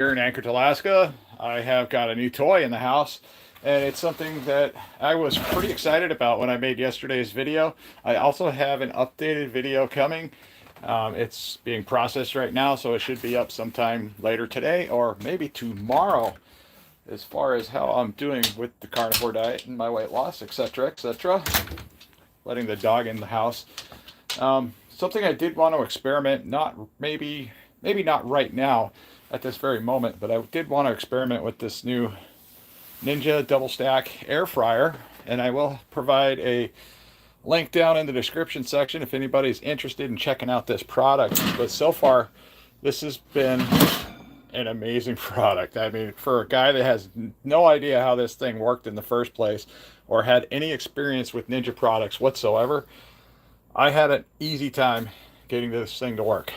Here in Anchorage, Alaska, I have got a new toy in the house, and it's something that I was pretty excited about when I made yesterday's video. I also have an updated video coming. It's being processed right now, so it should be up sometime later today or maybe tomorrow, as far as how I'm doing with the carnivore diet and my weight loss, etc., etc. Letting the dog in the house. Something I did want to experiment, not maybe not right now at this very moment, but I did want to experiment with this new Ninja double stack air fryer, and I will provide a link down in the description section if anybody's interested in checking out this product. But so far, this has been an amazing product. I mean, for a guy that has no idea how this thing worked in the first place or had any experience with Ninja products whatsoever, I had an easy time getting this thing to work.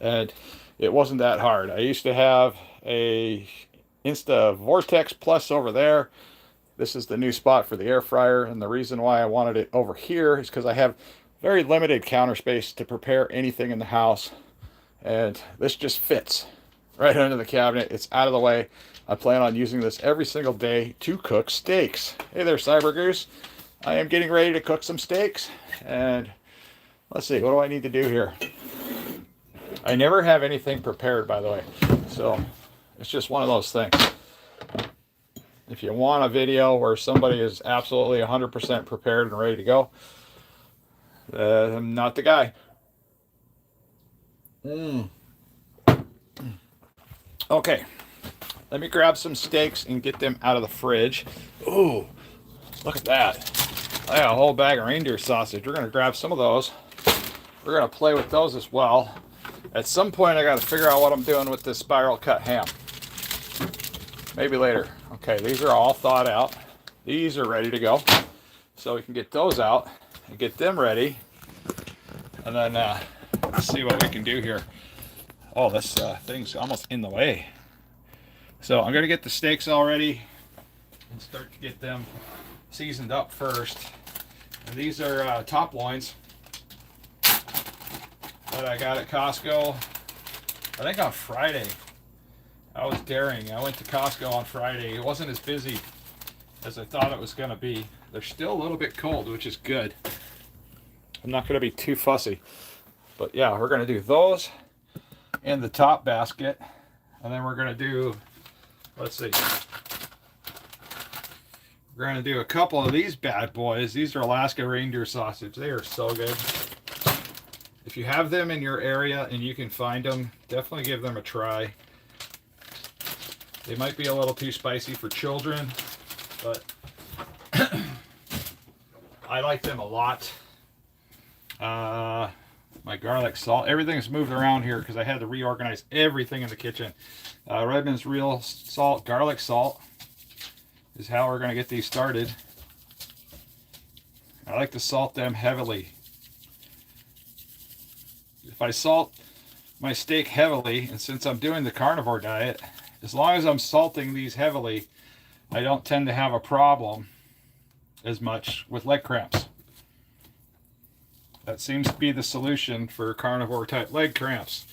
And it wasn't that hard. I used to have a Insta Vortex Plus over there. This is the new spot for the air fryer, and the reason why I wanted it over here is because I have very limited counter space to prepare anything in the house, and this just fits right under the cabinet. It's out of the way. I plan on using this every single day to cook steaks. Hey there, Cyber Goose. I am getting ready to cook some steaks, and let's see, what do I need to do here? I never have anything prepared, by the way, so it's just one of those things. If you want a video where somebody is absolutely 100% prepared and ready to go, I'm not the guy. Okay, let me grab some steaks and get them out of the fridge. Ooh, look at that. I got a whole bag of reindeer sausage. We're going to grab some of those. We're going to play with those as well. At some point, I got to figure out what I'm doing with this spiral cut ham. Maybe later. Okay, these are all thawed out. These are ready to go. So we can get those out and get them ready. And then let's see what we can do here. Oh, this thing's almost in the way. So I'm going to get the steaks all ready and start to get them seasoned up first. And these are top loins that I got at Costco, I think on Friday. I was daring. I went to Costco on Friday. It wasn't as busy as I thought it was going to be. They're still a little bit cold, which is good. I'm not going to be too fussy. But yeah, we're going to do those in the top basket. And then we're going to do, let's see. We're going to do a couple of these bad boys. These are Alaska reindeer sausage. They are so good. If you have them in your area and you can find them, definitely give them a try. They might be a little too spicy for children, but I like them a lot. My garlic salt, everything's moved around here because I had to reorganize everything in the kitchen. Redmond's real salt, garlic salt is how we're going to get these started. I like to salt them heavily. If I salt my steak heavily, and since I'm doing the carnivore diet, as long as I'm salting these heavily, I don't tend to have a problem as much with leg cramps. That seems to be the solution for carnivore type leg cramps.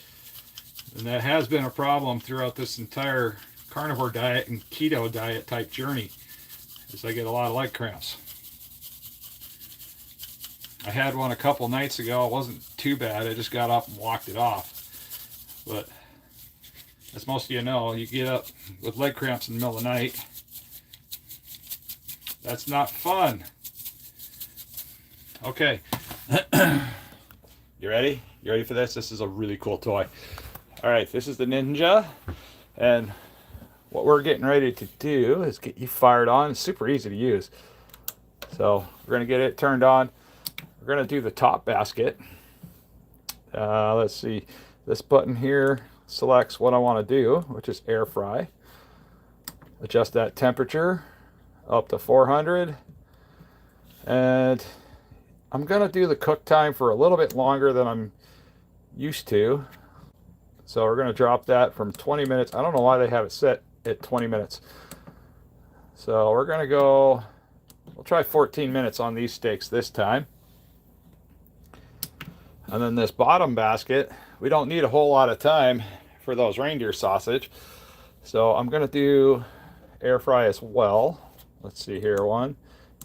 And that has been a problem throughout this entire carnivore diet and keto diet type journey, is I get a lot of leg cramps. I had one a couple nights ago. It wasn't too bad. I just got up and walked it off. But as most of you know, you get up with leg cramps in the middle of the night. That's not fun. Okay. You ready? You ready for this? This is a really cool toy. All right, this is the Ninja. And what we're getting ready to do is get you fired on. It's super easy to use. So we're going to get it turned on. We're going to do the top basket. Let's see. This button here selects what I want to do, which is air fry. Adjust that temperature up to 400. And I'm going to do the cook time for a little bit longer than I'm used to. So we're going to drop that from 20 minutes. I don't know why they have it set at 20 minutes. So we're going to go, we'll try 14 minutes on these steaks this time. And then this bottom basket, we don't need a whole lot of time for those reindeer sausage. So I'm gonna do air fry as well. Let's see here, 1,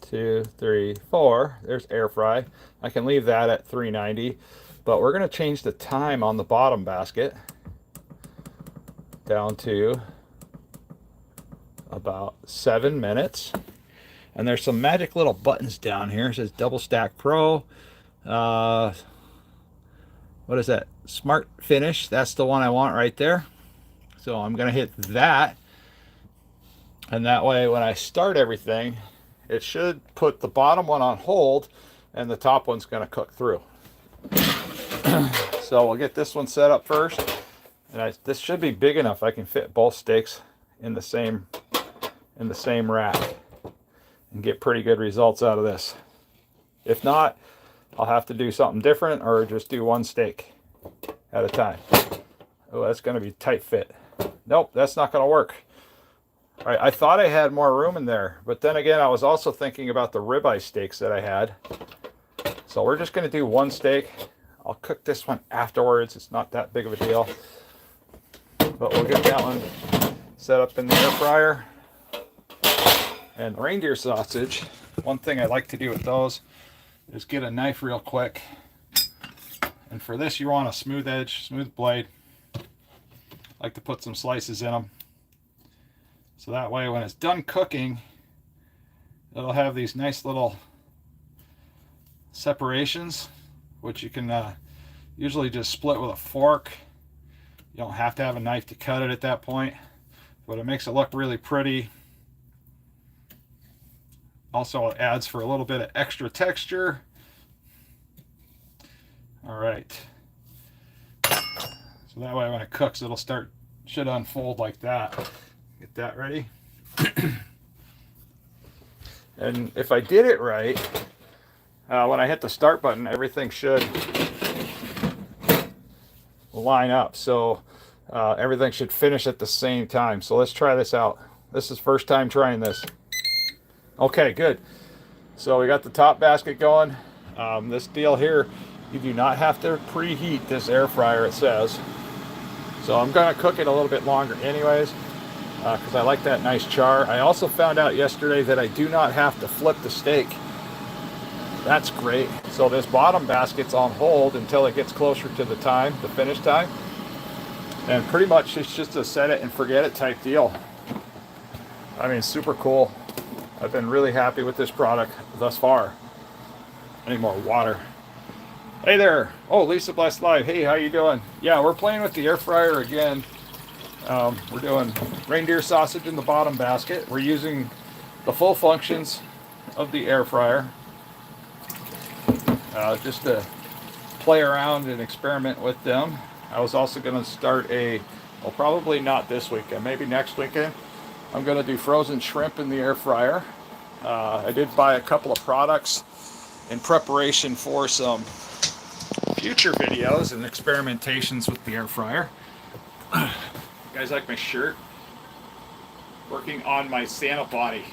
2, 3, 4. There's air fry. I can leave that at 390, but we're gonna change the time on the bottom basket down to about 7 minutes. And there's some magic little buttons down here. It says Double Stack Pro. What is that? Smart Finish. That's the one I want right there. So I'm gonna hit that. And that way when I start everything, it should put the bottom one on hold and the top one's gonna cook through. So we'll get this one set up first. And this should be big enough. I can fit both steaks in the same rack and get pretty good results out of this. If not, I'll have to do something different or just do one steak at a time. Oh, that's gonna be tight fit. Nope, that's not gonna work. All right, I thought I had more room in there, but then again, I was also thinking about the ribeye steaks that I had. So we're just gonna do one steak. I'll cook this one afterwards. It's not that big of a deal. But we'll get that one set up in the air fryer. And reindeer sausage, one thing I like to do with those is get a knife real quick. And for this, you want a smooth edge, smooth blade. I like to put some slices in them. So that way when it's done cooking, it'll have these nice little separations, which you can usually just split with a fork. You don't have to have a knife to cut it at that point, but it makes it look really pretty. Also, it adds for a little bit of extra texture. All right. So that way when it cooks, should unfold like that. Get that ready. And if I did it right, when I hit the start button, everything should line up. So everything should finish at the same time. So let's try this out. This is first time trying this. Okay, good. So we got the top basket going. This deal here, you do not have to preheat this air fryer, it says. So I'm gonna cook it a little bit longer anyways, because I like that nice char. I also found out yesterday that I do not have to flip the steak. That's great. So this bottom basket's on hold until it gets closer to the time, the finish time. And pretty much it's just a set it and forget it type deal. I mean, super cool. I've been really happy with this product thus far. I need more water. Hey there. Oh, Lisa Blessed Live. Hey, how you doing? Yeah, we're playing with the air fryer again. We're doing reindeer sausage in the bottom basket. We're using the full functions of the air fryer. Just to play around and experiment with them. I was also going to start well, probably not this weekend, maybe next weekend. I'm going to do frozen shrimp in the air fryer. I did buy a couple of products in preparation for some future videos and experimentations with the air fryer. You guys like my shirt? Working on my Santa body.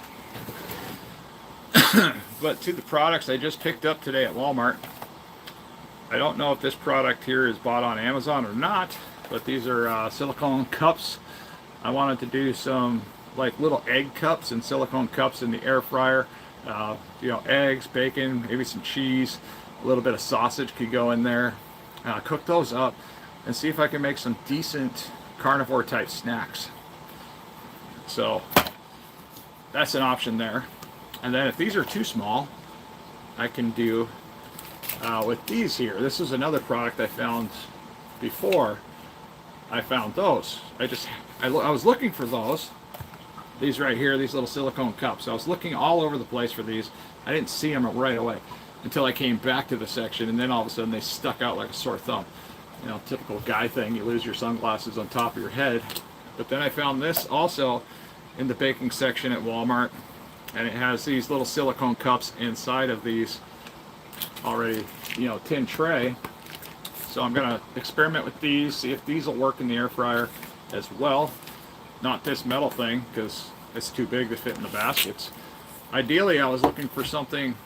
But to the products I just picked up today at Walmart. I don't know if this product here is bought on Amazon or not, but these are silicone cups. I wanted to do some like little egg cups and silicone cups in the air fryer. You know, eggs, bacon, maybe some cheese, a little bit of sausage could go in there. Cook those up and see if I can make some decent carnivore type snacks. So that's an option there. And then if these are too small, I can do with these here. This is another product I found before. I found those. I was looking for those. These right here, these little silicone cups. I was looking all over the place for these. I didn't see them right away until I came back to the section, and then all of a sudden they stuck out like a sore thumb. You know, typical guy thing, you lose your sunglasses on top of your head. But then I found this also in the baking section at Walmart, and it has these little silicone cups inside of these already, you know, tin tray. So I'm gonna experiment with these, see if these will work in the air fryer as well. Not this metal thing, because it's too big to fit in the baskets. Ideally, I was looking for something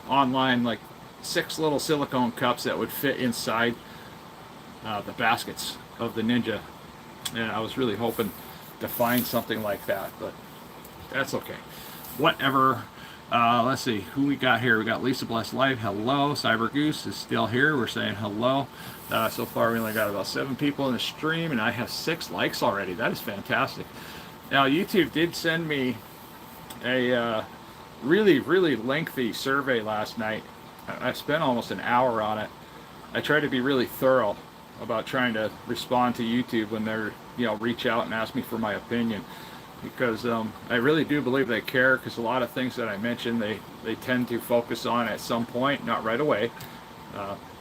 online, like 6 little silicone cups that would fit inside the baskets of the Ninja. And I was really hoping define something like that, but that's okay. Whatever. Let's see who we got here. We got Lisa Blessed Life. Hello. Cyber Goose is still here. We're saying hello. So far, we only got about 7 people in the stream, and I have 6 likes already. That is fantastic. Now, YouTube did send me a really, really lengthy survey last night. I spent almost an hour on it. I try to be really thorough about trying to respond to YouTube when they're, reach out and ask me for my opinion. Because I really do believe they care, because a lot of things that I mention, they tend to focus on at some point, not right away.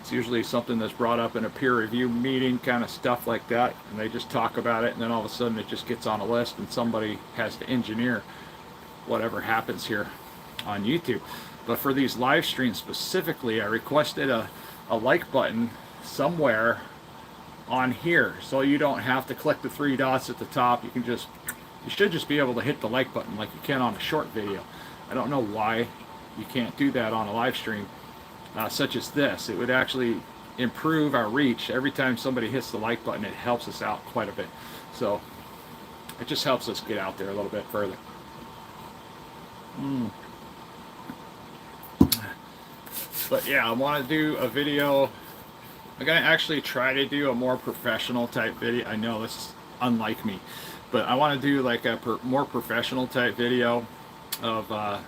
It's usually something that's brought up in a peer review meeting, kind of stuff like that, and they just talk about it, and then all of a sudden it just gets on a list, and somebody has to engineer whatever happens here on YouTube. But for these live streams specifically, I requested a like button somewhere on here, so you don't have to click the 3 dots at the top. You should just be able to hit the like button like you can on a short video. I don't know why you can't do that on a live stream such as this. It would actually improve our reach. Every time somebody hits the like button, it helps us out quite a bit. So it just helps us get out there a little bit further. But yeah, I want to do a video. I'm going to actually try to do a more professional type video. I know this is unlike me, but I want to do like a more professional type video of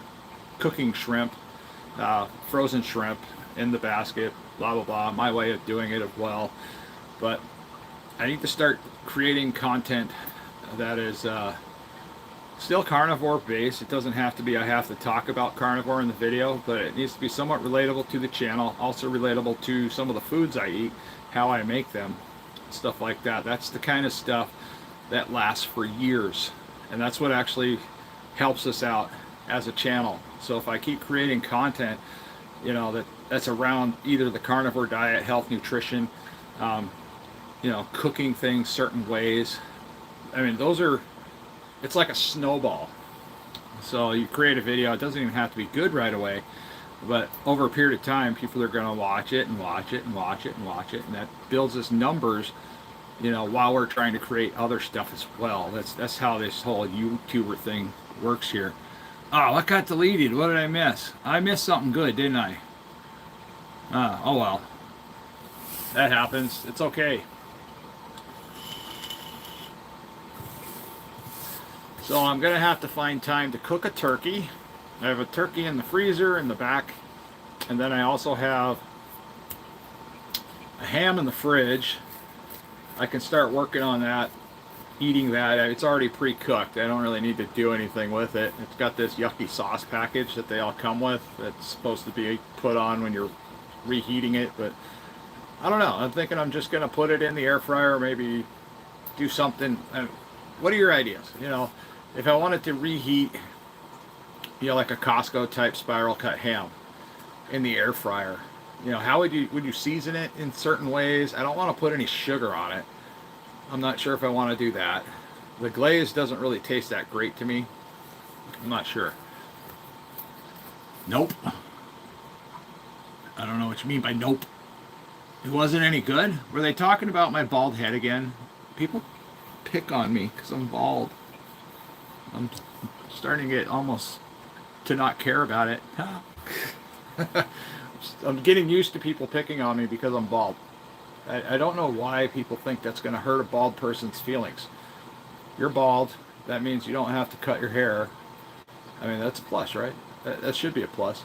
cooking shrimp, frozen shrimp in the basket, blah blah blah, my way of doing it as well. But I need to start creating content that is still carnivore based. It doesn't have to be I have to talk about carnivore in the video, but it needs to be somewhat relatable to the channel, also relatable to some of the foods I eat, how I make them, stuff like that. That's the kind of stuff that lasts for years, and that's what actually helps us out as a channel. So if I keep creating content, that's around either the carnivore diet, health, nutrition, cooking things certain ways, I mean, it's like a snowball. So you create a video, it doesn't even have to be good right away, but over a period of time, people are going to watch it and watch it and watch it and watch it, and that builds us numbers, while we're trying to create other stuff as well. That's how this whole YouTuber thing works here. Oh, what got deleted? What did I miss? I missed something good, didn't I? Oh well. That happens. It's okay. So I'm going to have to find time to cook a turkey. I have a turkey in the freezer in the back, and then I also have a ham in the fridge. I can start working on that, eating that. It's already pre-cooked. I don't really need to do anything with it. It's got this yucky sauce package that they all come with that's supposed to be put on when you're reheating it, but I don't know. I'm thinking I'm just going to put it in the air fryer, maybe do something. What are your ideas? If I wanted to reheat, like a Costco type spiral cut ham in the air fryer, how would you season it in certain ways? I don't want to put any sugar on it. I'm not sure if I want to do that. The glaze doesn't really taste that great to me. I'm not sure. Nope. I don't know what you mean by nope. It wasn't any good? Were they talking about my bald head again? People pick on me because I'm bald. I'm starting to get almost to not care about it. I'm getting used to people picking on me because I'm bald. I don't know why people think that's going to hurt a bald person's feelings. You're bald. That means you don't have to cut your hair. I mean, that's a plus, right? That should be a plus.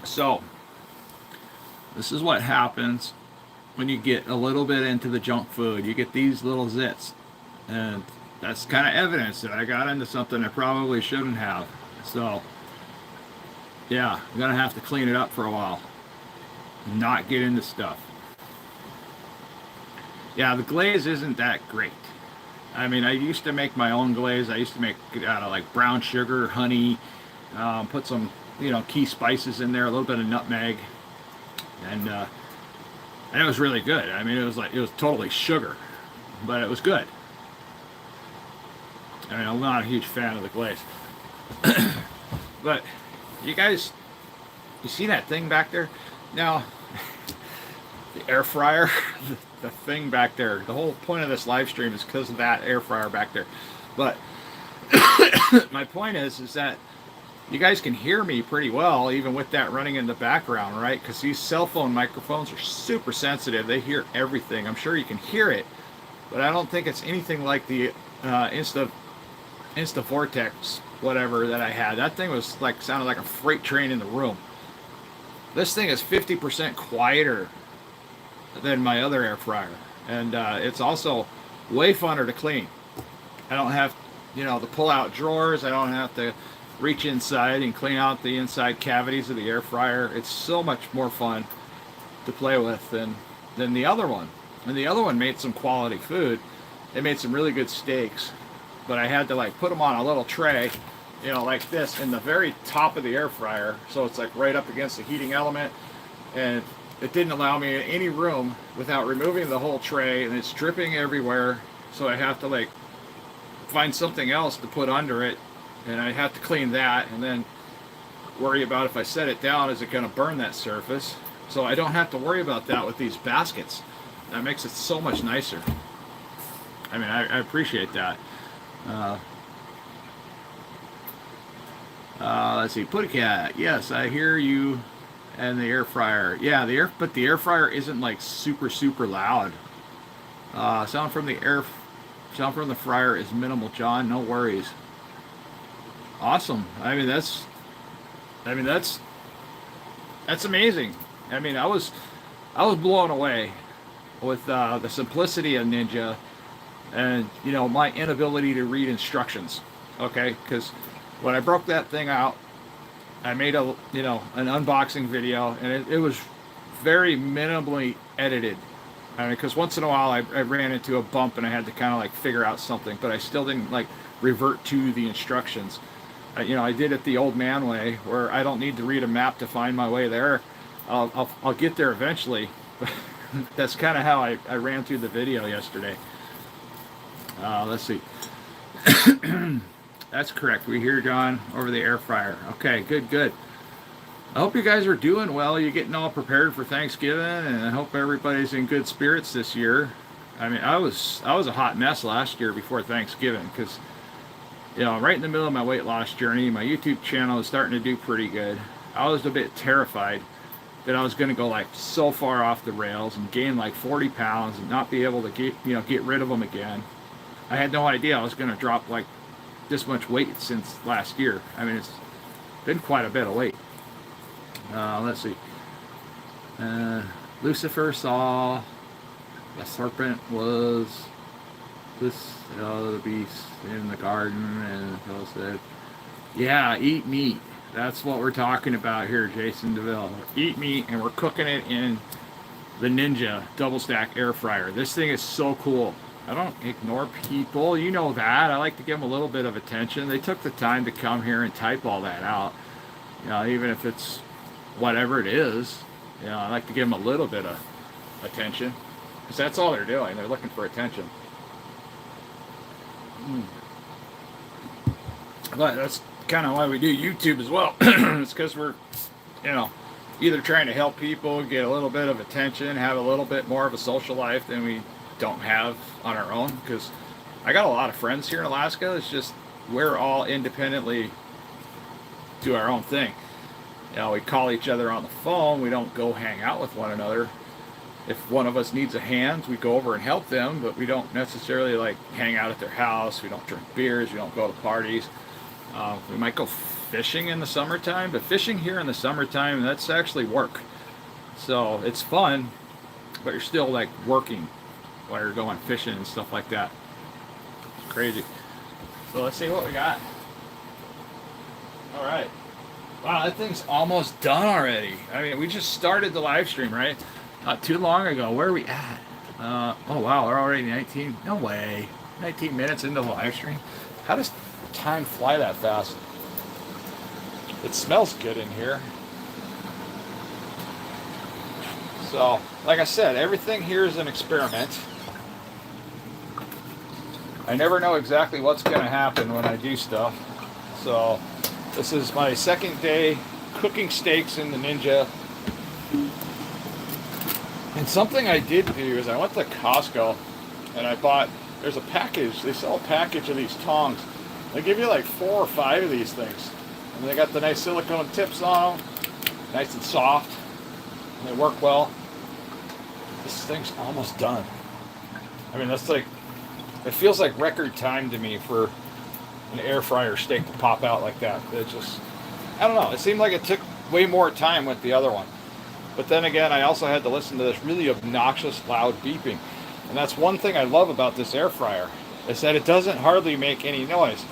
So, this is what happens when you get a little bit into the junk food. You get these little zits. And that's kind of evidence that I got into something I probably shouldn't have. So, yeah, I'm going to have to clean it up for a while. Not get into stuff. Yeah, the glaze isn't that great. I mean, I used to make my own glaze. I used to make it out of like brown sugar, honey, put some, key spices in there, a little bit of nutmeg, and it was really good. I mean, it was totally sugar, but it was good. I mean, I'm not a huge fan of the glaze. But you guys, you see that thing back there? Now, the air fryer, the thing back there. The whole point of this live stream is because of that air fryer back there. But my point is that you guys can hear me pretty well, even with that running in the background, right? Because these cell phone microphones are super sensitive. They hear everything. I'm sure you can hear it, but I don't think it's anything like the Insta Vortex, whatever that I had. That thing was like sounded like a freight train in the room. This thing is 50% quieter than my other air fryer, and it's also way funner to clean. I don't have, to pull out drawers. I don't have to reach inside and clean out the inside cavities of the air fryer. It's so much more fun to play with than the other one. And the other one made some quality food. It made some really good steaks, but I had to like put them on a little tray, like this in the very top of the air fryer, so it's like right up against the heating element, and it didn't allow me any room without removing the whole tray, and it's dripping everywhere, so I have to like find something else to put under it, and I have to clean that and then worry about if I set it down, is it going to burn that surface? So I don't have to worry about that with these baskets. That makes it so much nicer. I mean, I appreciate that. Let's see, Puttycat. Yes, I hear you. And the air fryer. Yeah, but the air fryer isn't like super loud. Sound from the fryer is minimal, John. No worries. Awesome. I mean that's amazing. I mean, I was blown away with the simplicity of Ninja, and my inability to read instructions. Okay, because when I broke that thing out, I made an unboxing video, and it was very minimally edited. I mean, because once in a while I ran into a bump and I had to kind of like figure out something, but I still didn't like revert to the instructions. I did it the old man way, where I don't need to read a map to find my way there. I'll get there eventually. That's kind of how I ran through the video yesterday. Let's see. That's correct. We hear John over the air fryer. Okay, good. I hope you guys are doing well. You're getting all prepared for Thanksgiving, and I hope everybody's in good spirits this year. I mean, I was a hot mess last year before Thanksgiving, because right in the middle of my weight loss journey, my YouTube channel is starting to do pretty good. I was a bit terrified that I was going to go like so far off the rails and gain like 40 pounds and not be able to get rid of them again. I had no idea I was going to drop like this much weight since last year. I mean, it's been quite a bit of weight. Let's see. Lucifer saw the serpent was the beast in the garden, and Phil said, yeah, eat meat. That's what we're talking about here, Jason DeVille. Eat meat, and we're cooking it in the Ninja double stack air fryer. This thing is so cool. I don't ignore people, you know that. I like to give them a little bit of attention. They took the time to come here and type all that out. Even if it's whatever it is, I like to give them a little bit of attention, because that's all they're doing. They're looking for attention. But that's kind of why we do YouTube as well. It's because we're, either trying to help people get a little bit of attention, have a little bit more of a social life than we don't have on our own. Because I got a lot of friends here in Alaska. It's just we're all independently do our own thing. We call each other on the phone. We don't go hang out with one another. If one of us needs a hand, we go over and help them, but we don't necessarily like hang out at their house. We don't drink beers. We don't go to parties. We might go fishing in the summertime, but fishing here in the summertime, that's actually work. So it's fun, but you're still like working while you're going fishing and stuff like that. It's crazy. So let's see what we got. All right. Wow, that thing's almost done already. I mean, we just started the live stream, right? Not too long ago. Where are we at? Oh, wow, we're already 19. No way. 19 minutes into the live stream. How does time fly that fast? It smells good in here. So, like I said, everything here is an experiment. I never know exactly what's going to happen when I do stuff. So, this is my second day cooking steaks in the Ninja. And Something I did do is I went to Costco and I bought, there's a package, they sell a package of these tongs. They give you like 4 or 5 of these things. And they got the nice silicone tips on them, nice and soft, and they work well. This thing's almost done. I mean, that's like, it feels like record time to me for an air fryer steak to pop out like that. It just, I don't know, it seemed like it took way more time with the other one. But then again, I also had to listen to this really obnoxious, loud beeping. And that's one thing I love about this air fryer, is that it doesn't hardly make any noise.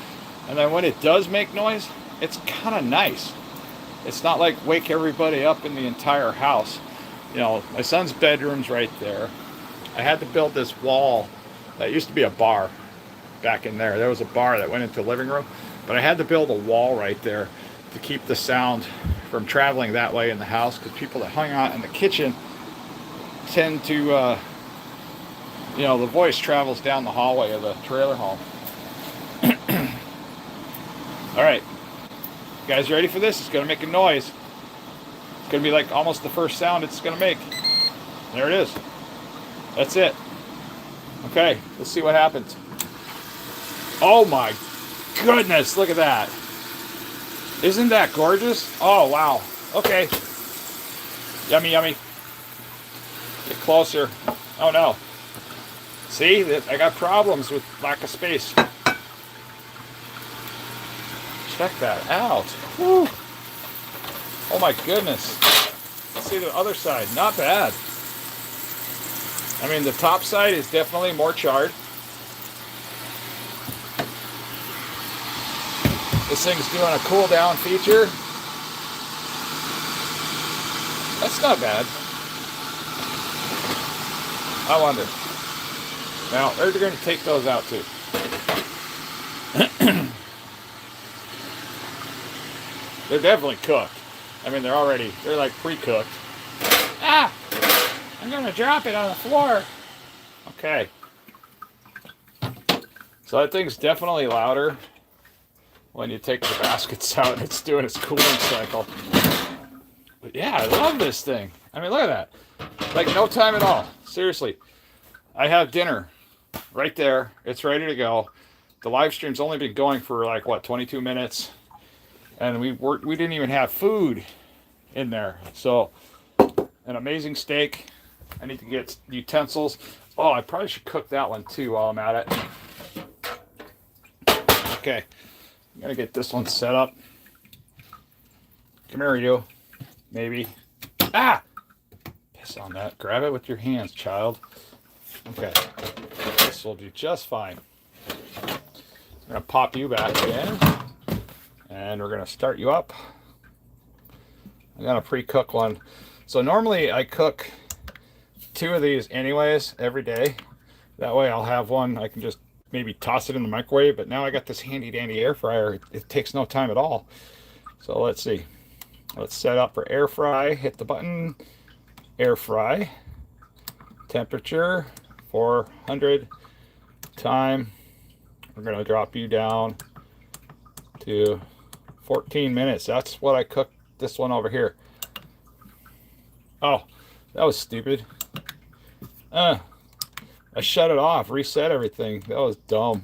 And then when it does make noise, it's kind of nice. It's not like wake everybody up in the entire house. You know, my son's bedroom's right there. I had to build this wall that used to be a bar back in there. There was a bar that went into the living room, but I had to build a wall right there to keep the sound from traveling that way in the house, because people that hung out in the kitchen tend to, you know, the voice travels down the hallway of the trailer home. All right, you guys ready for this? It's going to make a noise. It's going to be like almost the first sound it's going to make. There it is. That's it. Okay, let's see what happens. Oh my goodness, look at that. Isn't that gorgeous? Oh, wow. Okay. Yummy, yummy. Get closer. Oh, no. See, I got problems with lack of space. Check that out. Whew. Oh, my goodness. Let's see the other side. Not bad. I mean, the top side is definitely more charred. This thing's doing a cool down feature. That's not bad. I wonder. Now, they're going to take those out too. They're definitely cooked. I mean, they're like pre-cooked. Ah! I'm going to drop it on the floor. Okay. So that thing's definitely louder when you take the baskets out. It's doing its cooling cycle. But yeah, I love this thing. I mean, look at that. Like, no time at all. Seriously. I have dinner right there. It's ready to go. The live stream's only been going for like, what, 22 minutes? And we didn't even have food in there. So, an amazing steak. I need to get utensils. Oh, I probably should cook that one too while I'm at it. Okay. I'm going to get this one set up. Come here, you. Maybe. Ah! Piss on that. Grab it with your hands, child. Okay. This will do just fine. I'm going to pop you back in. And we're going to start you up. I got a pre-cook one. So normally I cook 2 of these anyways every day. That way I'll have one. I can just maybe toss it in the microwave. But now I got this handy dandy air fryer. It takes no time at all. So let's see. Let's set up for air fry. Hit the button. Air fry. Temperature 400. Time. We're going to drop you down to 14 minutes. That's what I cooked this one over here. Oh, that was stupid. I shut it off, reset everything. That was dumb.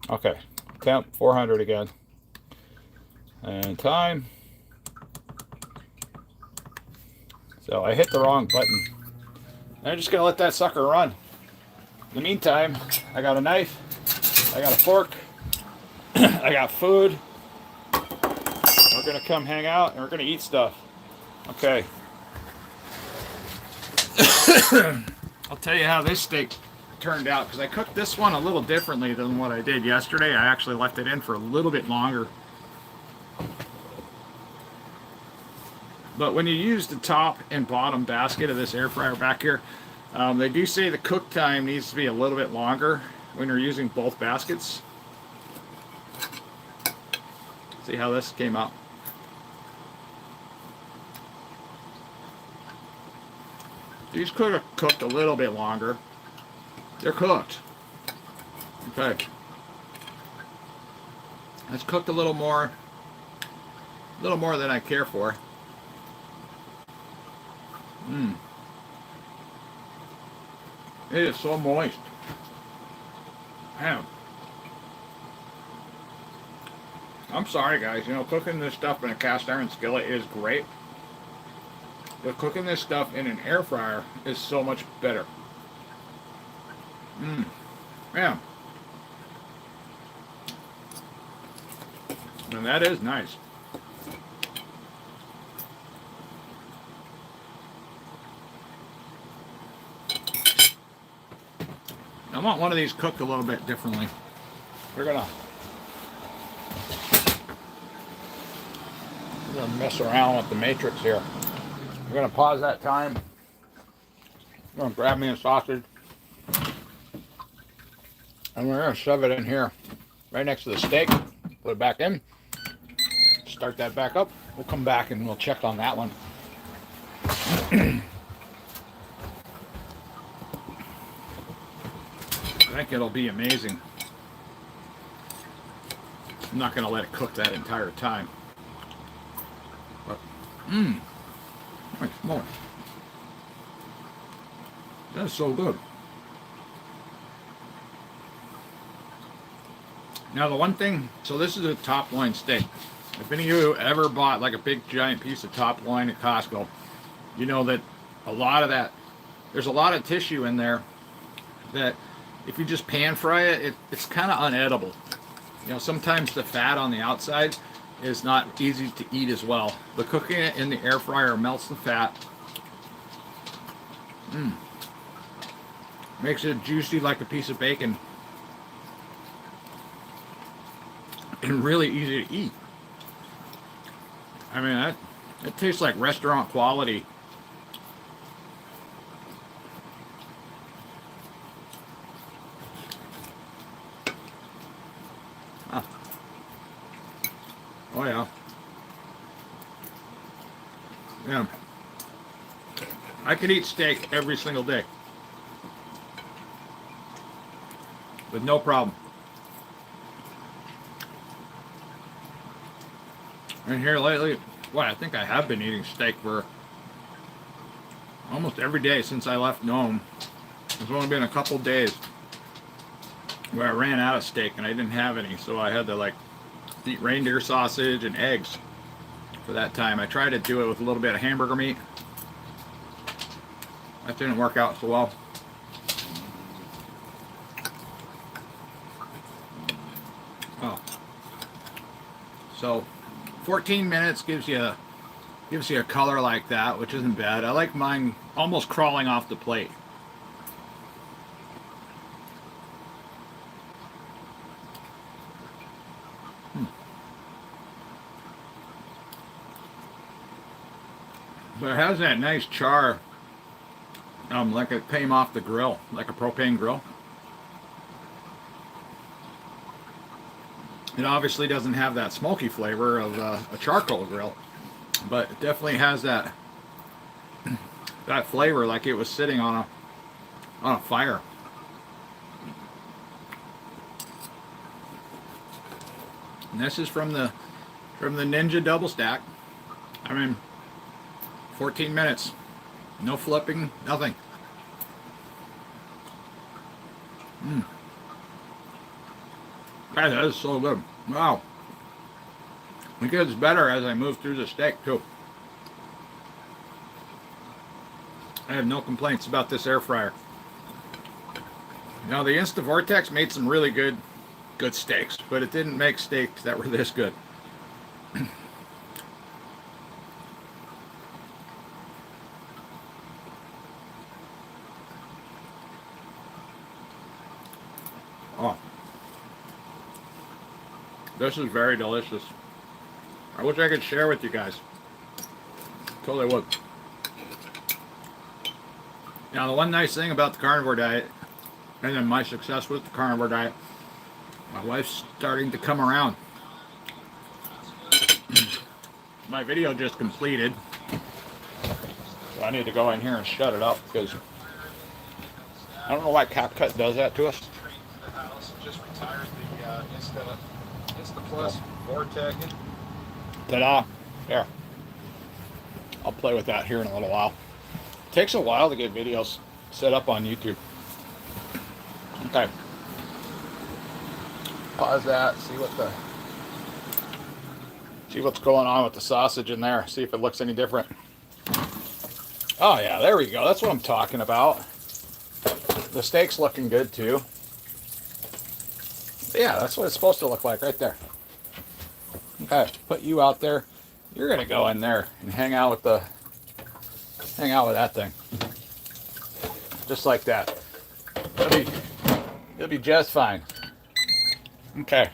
Okay, temp 400 again. And time. So I hit the wrong button. I'm just gonna let that sucker run. In the meantime, I got a knife, I got a fork, I got food. We're gonna come hang out and we're gonna eat stuff. Okay. I'll tell you how this steak turned out, because I cooked this one a little differently than what I did yesterday. I actually left it in for a little bit longer. But when you use the top and bottom basket of this air fryer back here, they do say the cook time needs to be a little bit longer when you're using both baskets. See how this came out. These could have cooked a little bit longer. They're cooked. Okay. It's cooked a little more than I care for. It is so moist. Man. I'm sorry guys, you know, cooking this stuff in a cast iron skillet is great. But cooking this stuff in an air fryer is so much better. Man. And that is nice. I want one of these cooked a little bit differently. We're gonna mess around with the matrix here. We're gonna pause that time. I'm gonna grab me a sausage. And we're gonna shove it in here, right next to the steak. Put it back in. Start that back up. We'll come back and we'll check on that one. I think it'll be amazing. I'm not gonna let it cook that entire time. But, nice more. That's so good. Now the one thing, so this is a top loin steak. If any of you ever bought like a big giant piece of top loin at Costco, you know that a lot of that, there's a lot of tissue in there that if you just pan fry it, it's kind of unedible. You know, sometimes the fat on the outside is not easy to eat as well. But cooking it in the air fryer melts the fat. Makes it juicy like a piece of bacon. And really easy to eat. I mean, it tastes like restaurant quality. Oh yeah. Yeah. I could eat steak every single day. With no problem. And here lately, well, I think I have been eating steak for almost every day since I left Nome. There's only been a couple days where I ran out of steak and I didn't have any, so I had to like eat reindeer sausage and eggs for that time. I tried to do it with a little bit of hamburger meat. That didn't work out so well. Oh. So 14 minutes gives you a color like that, which isn't bad. I like mine almost crawling off the plate. But it has that nice char, like it came off the grill, like a propane grill. It obviously doesn't have that smoky flavor of a charcoal grill, but it definitely has that flavor like it was sitting on a fire. And this is from the Ninja Double Stack. I mean, 14 minutes, no flipping, nothing. God, that is so good. Wow. It gets better as I move through the steak too. I have no complaints about this air fryer. Now the InstaVortex made some really good steaks, but it didn't make steaks that were this good. Oh. This is very delicious. I wish I could share with you guys. Totally would. Now the one nice thing about the carnivore diet, and then my success with the carnivore diet, my wife's starting to come around. My video just completed. So I need to go in here and shut it up because I don't know why CapCut does that to us. Just retired the InstaPlus Vortex. Ta-da! There. I'll play with that here in a little while. It takes a while to get videos set up on YouTube. Okay. Pause that. See what's going on with the sausage in there. See if it looks any different. Oh yeah, there we go. That's what I'm talking about. The steak's looking good too. Yeah, that's what it's supposed to look like right there. Okay, put you out there. You're gonna go in there and hang out with that thing. Just like that. It'll be just fine. Okay.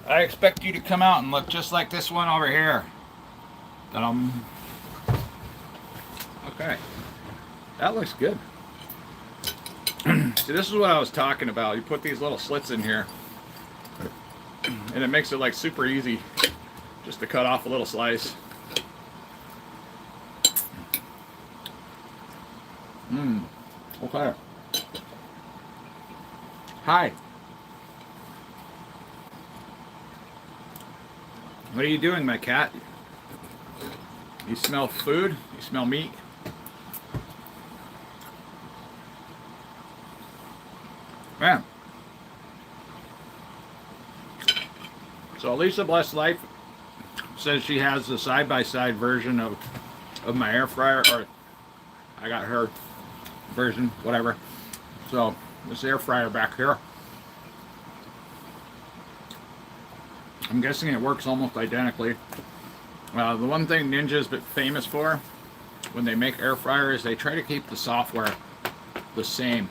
I expect you to come out and look just like this one over here. Okay. That looks good. See, this is what I was talking about. You put these little slits in here, and it makes it like super easy just to cut off a little slice. Okay. Hi. What are you doing, my cat? You smell food? You smell meat? Man. So Lisa Blessed Life says she has the side-by-side version of my air fryer, or I got her version, whatever. So this air fryer back here, I'm guessing it works almost identically. The one thing Ninja's been famous for when they make air fryers, they try to keep the software the same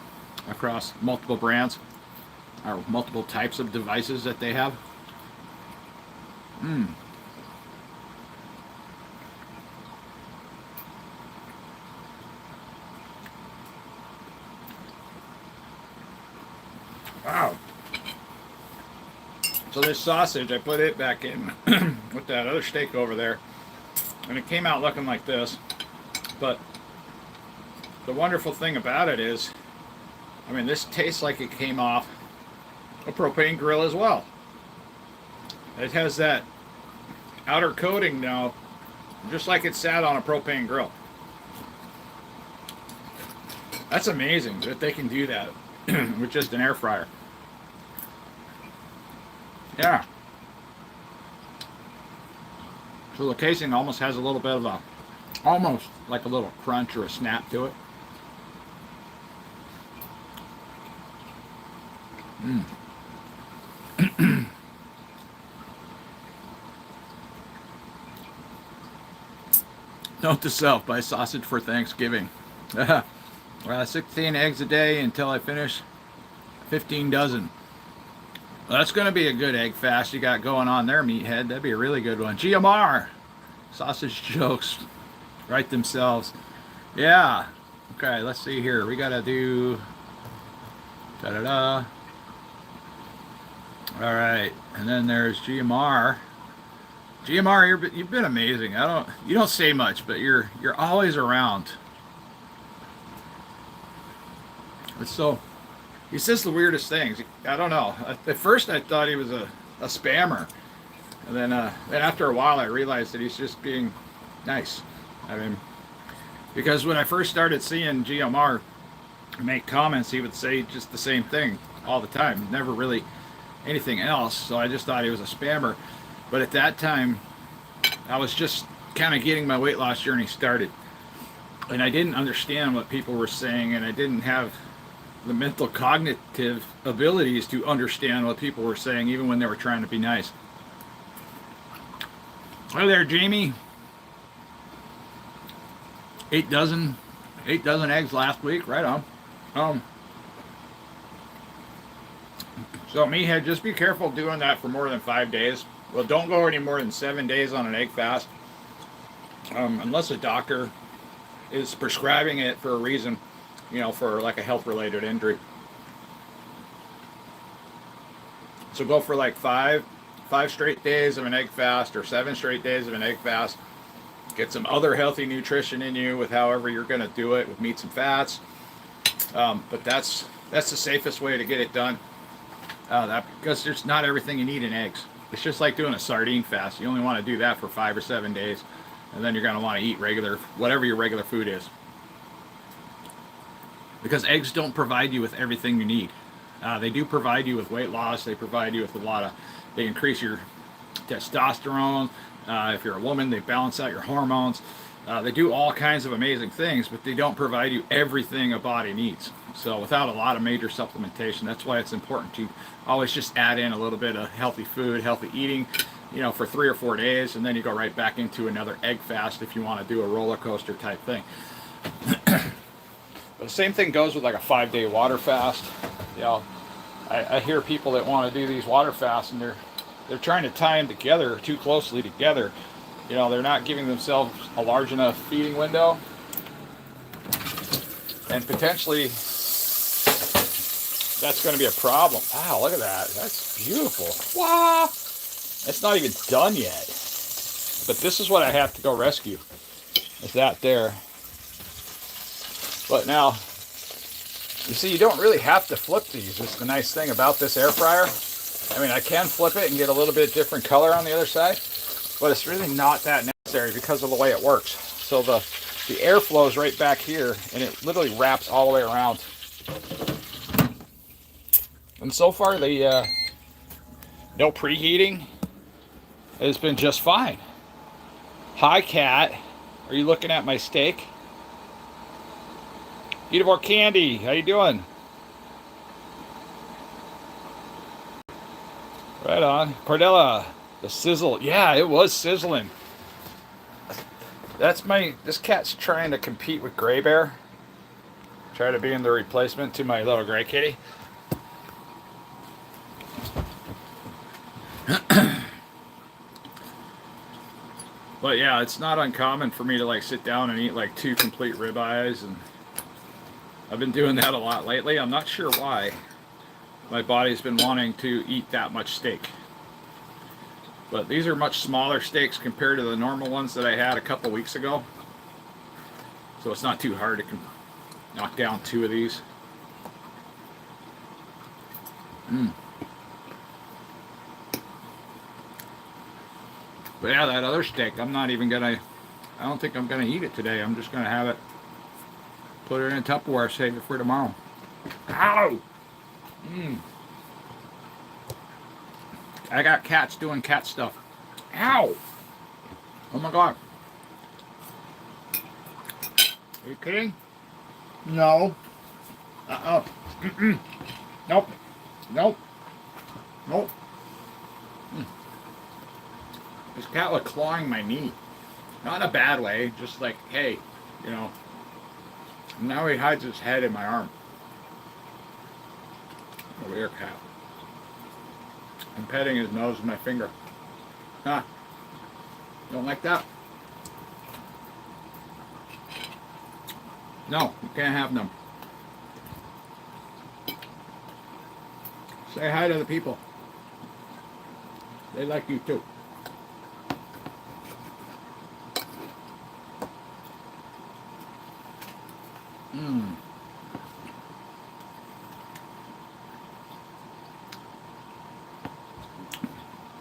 across multiple brands or multiple types of devices that they have. Wow. So this sausage, I put it back in with that other steak over there, and it came out looking like this. But the wonderful thing about it is, I mean, this tastes like it came off a propane grill as well. It has that outer coating now, just like it sat on a propane grill. That's amazing that they can do that with just an air fryer. Yeah. So the casing almost has a little bit of almost like a little crunch or a snap to it. Note to self, buy sausage for Thanksgiving. 16 eggs a day until I finish 15 dozen. Well, that's going to be a good egg fast you got going on there, meathead. That'd be a really good one. GMR! Sausage jokes write themselves. Yeah. Okay, let's see here. We got to do... Da-da-da. All right. And then there's GMR. GMR, you've been amazing. You don't say much, but you're always around. He says the weirdest things. I don't know. At first I thought he was a spammer. And then after a while I realized that he's just being nice. I mean, because when I first started seeing GMR make comments, he would say just the same thing all the time. Never really anything else. So I just thought he was a spammer. But at that time, I was just kind of getting my weight loss journey started. And I didn't understand what people were saying, and I didn't have the mental cognitive abilities to understand what people were saying, even when they were trying to be nice. Hi there, Jamie. 8 dozen eggs last week, right on. So meathead, just be careful doing that for more than 5 days. Well, don't go any more than 7 days on an egg fast, unless a doctor is prescribing it for a reason, for like a health-related injury. So go for like five straight days of an egg fast, or 7 straight days of an egg fast. Get some other healthy nutrition in you with however you're going to do it, with meats and fats. But that's the safest way to get it done. Because there's not everything you need in eggs. It's just like doing a sardine fast. You only want to do that for 5 or 7 days, and then you're going to want to eat whatever your regular food is. because eggs don't provide you with everything you need. They do provide you with weight loss. They provide you with a lot of, they increase your testosterone. If you're a woman, they balance out your hormones. They do all kinds of amazing things, but they don't provide you everything a body needs. So without a lot of major supplementation, that's why it's important to always just add in a little bit of healthy food, healthy eating, you know, for 3 or 4 days, and then you go right back into another egg fast if you want to do a roller coaster type thing. But the same thing goes with like a 5-day water fast. You know, I hear people that want to do these water fasts, and they're trying to tie them together too closely together. You know, they're not giving themselves a large enough feeding window, and potentially that's going to be a problem. Wow, look at that. That's beautiful. Wow. It's not even done yet. But this is what I have to go rescue. Is that there. But now, you see, you don't really have to flip these. That's the nice thing about this air fryer. I mean, I can flip it and get a little bit different color on the other side, but it's really not that necessary because of the way it works. So the air flows right back here, and it literally wraps all the way around. And so far, the no preheating has been just fine. Hi, cat. Are you looking at my steak? Carnivore Candy, how you doing? Right on. Cordella, the sizzle. Yeah, it was sizzling. This cat's trying to compete with Gray Bear. Try to be in the replacement to my little gray kitty. But yeah, it's not uncommon for me to like sit down and eat like 2 complete ribeyes, and I've been doing that a lot lately. I'm not sure why. My body's been wanting to eat that much steak. But these are much smaller steaks compared to the normal ones that I had a couple weeks ago. So it's not too hard to knock down 2 of these. But yeah, that other steak, I don't think I'm gonna eat it today. I'm just gonna have it, put it in a Tupperware, save it for tomorrow. Ow! I got cats doing cat stuff. Ow! Oh my god. Are you kidding? No. Nope. Nope. Nope. This cat was clawing my knee. Not in a bad way, just like, hey, you know. And now he hides his head in my arm. Over here, cat. I'm petting his nose with my finger. Huh? Don't like that? No, you can't have them. Say hi to the people. They like you too.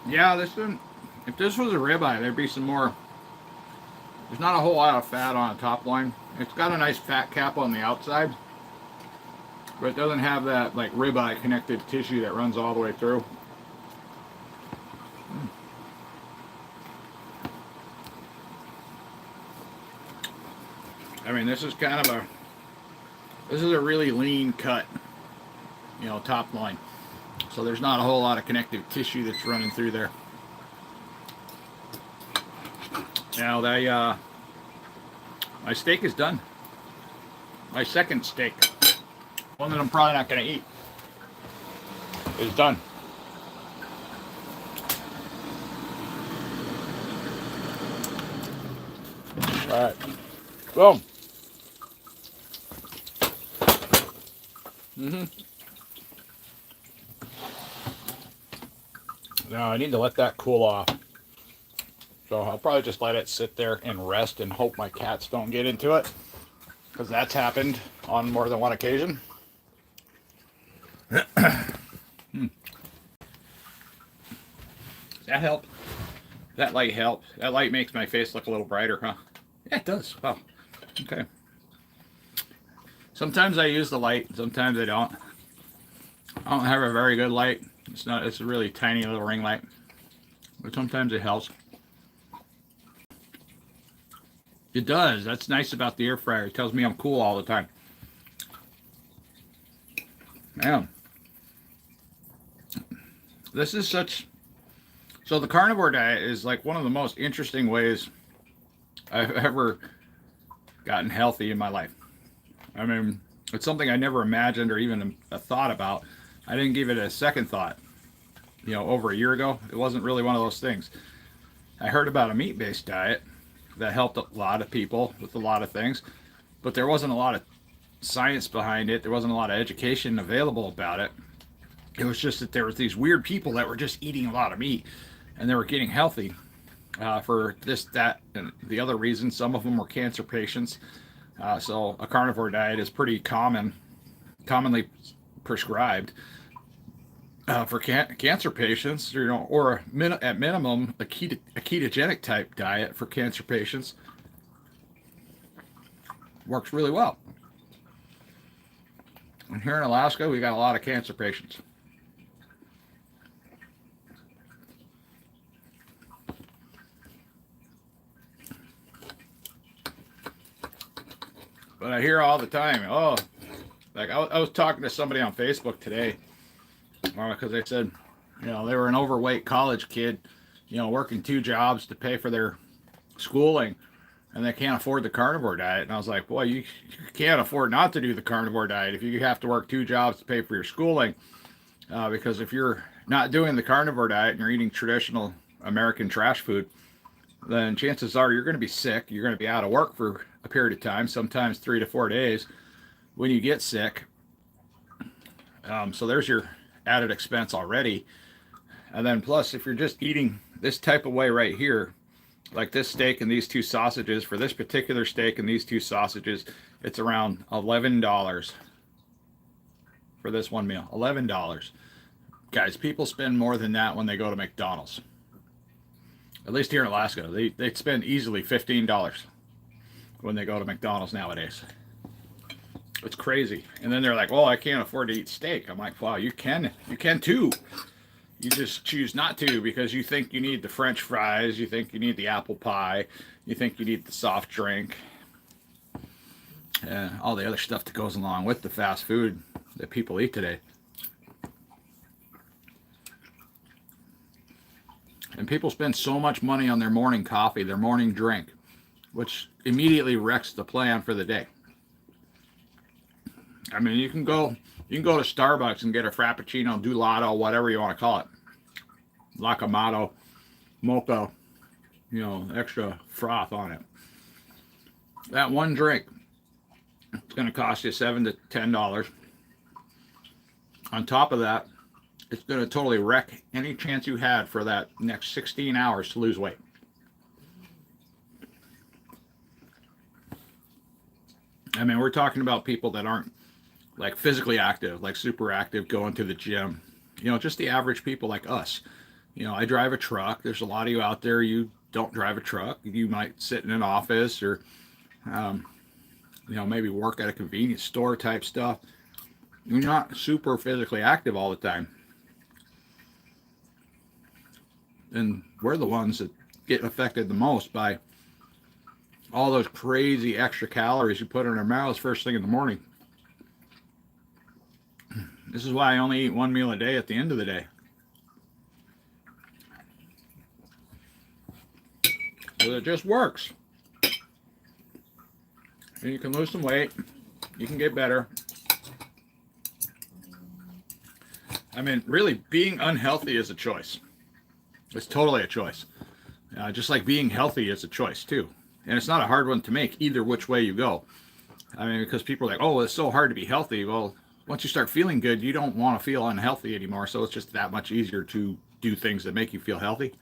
Yeah, if this was a ribeye, there'd be some more. There's not a whole lot of fat on the top line. It's got a nice fat cap on the outside, but it doesn't have that like ribeye connective tissue that runs all the way through. I mean, this is a really lean cut, you know, top line. So there's not a whole lot of connective tissue that's running through there. Now my steak is done. My second steak, one that I'm probably not going to eat, is done. All right, boom. Now I need to let that cool off. So I'll probably just let it sit there and rest and hope my cats don't get into it, because that's happened on more than one occasion. Does that help? That light help? That light makes my face look a little brighter, huh? Yeah, it does. Wow. Okay. Sometimes I use the light, sometimes I don't. I don't have a very good light. It's a really tiny little ring light. But sometimes it helps. It does. That's nice about the air fryer. It tells me I'm cool all the time. Man. This is such... So the carnivore diet is like one of the most interesting ways I've ever gotten healthy in my life. I mean, it's something I never imagined or even a thought about. I didn't give it a second thought. You know, over a year ago, it wasn't really one of those things. I heard about a meat-based diet that helped a lot of people with a lot of things, but there wasn't a lot of science behind it. There wasn't a lot of education available about it. It was just that there was these weird people that were just eating a lot of meat, and they were getting healthy for this, that, and the other reasons. Some of them were cancer patients. So a carnivore diet is pretty commonly prescribed for cancer patients, you know, or at minimum a ketogenic type diet for cancer patients works really well. And here in Alaska, we got a lot of cancer patients. But I hear all the time, oh, like I was talking to somebody on Facebook today, because they said, you know, they were an overweight college kid, you know, working 2 jobs to pay for their schooling, and they can't afford the carnivore diet. And I was like, boy, you can't afford not to do the carnivore diet if you have to work 2 jobs to pay for your schooling, because if you're not doing the carnivore diet and you're eating traditional American trash food, then chances are you're going to be sick. You're going to be out of work for a period of time, sometimes 3 to 4 days when you get sick. So there's your added expense already. And then plus, if you're just eating this type of way right here, like this steak and these 2 sausages, for this particular steak and these 2 sausages, it's around $11 for this one meal. $11. Guys, people spend more than that when they go to McDonald's. At least here in Alaska, they spend easily $15 when they go to McDonald's nowadays. It's crazy. And then they're like, well, I can't afford to eat steak. I'm like, wow, you can too. You just choose not to because you think you need the French fries, you think you need the apple pie, you think you need the soft drink, and all the other stuff that goes along with the fast food that people eat today. And people spend so much money on their morning coffee, their morning drink, which immediately wrecks the plan for the day. I mean, you can go to Starbucks and get a Frappuccino, Gelato, whatever you want to call it. Lacamato, mocha, you know, extra froth on it. That one drink, it's going to cost you $7 to $10. On top of that, it's going to totally wreck any chance you had for that next 16 hours to lose weight. I mean, we're talking about people that aren't like physically active, like super active, going to the gym. You know, just the average people like us. You know, I drive a truck. There's a lot of you out there, you don't drive a truck. You might sit in an office or, you know, maybe work at a convenience store type stuff. You're not super physically active all the time. And we're the ones that get affected the most by all those crazy extra calories you put in our mouths first thing in the morning. This is why I only eat 1 meal a day at the end of the day. So it just works. And you can lose some weight. You can get better. I mean, really, being unhealthy is a choice. It's totally a choice. Just like being healthy is a choice, too. And it's not a hard one to make either which way you go. I mean, because people are like, oh, it's so hard to be healthy. Well, once you start feeling good, you don't want to feel unhealthy anymore. So it's just that much easier to do things that make you feel healthy.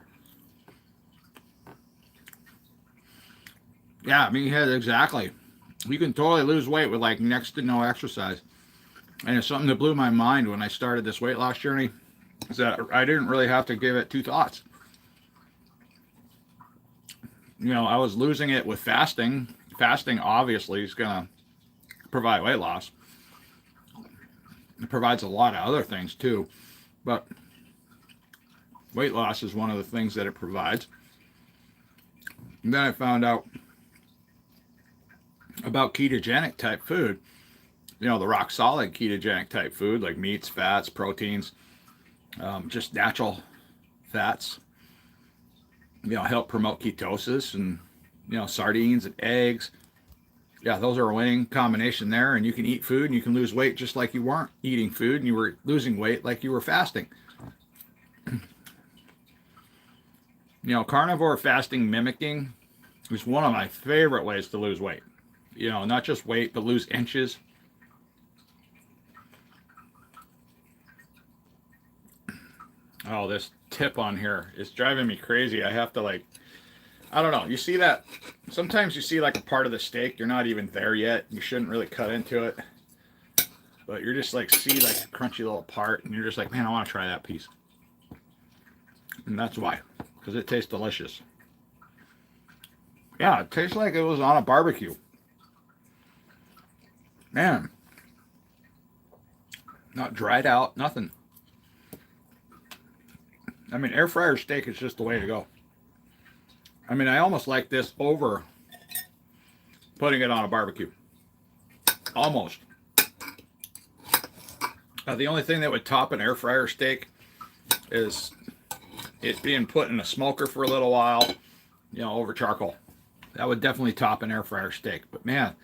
Yeah, I mean, yeah, exactly. You can totally lose weight with like next to no exercise. And it's something that blew my mind when I started this weight loss journey, is that I didn't really have to give it 2 thoughts. You know, I was losing it with fasting. Fasting obviously is going to provide weight loss. It provides a lot of other things too, but weight loss is one of the things that it provides. And then I found out about ketogenic type food. You know, the rock solid ketogenic type food, like meats, fats, proteins, just natural fats, you know, help promote ketosis, and, you know, sardines and eggs. Yeah, those are a winning combination there. And you can eat food and you can lose weight just like you weren't eating food and you were losing weight like you were fasting. You know, carnivore fasting mimicking is one of my favorite ways to lose weight. You know, not just weight, but lose inches. Oh, this tip on here is driving me crazy. I have to, like, I don't know. You see that? Sometimes you see like a part of the steak, you're not even there yet. You shouldn't really cut into it. But you're just like, see like a crunchy little part, and you're just like, man, I want to try that piece. And that's why. Because it tastes delicious. Yeah, it tastes like it was on a barbecue. Man. Not dried out, nothing. I mean, air fryer steak is just the way to go. I mean, I almost like this over putting it on a barbecue. Almost. The only thing that would top an air fryer steak is it being put in a smoker for a little while, you know, over charcoal. That would definitely top an air fryer steak. But man,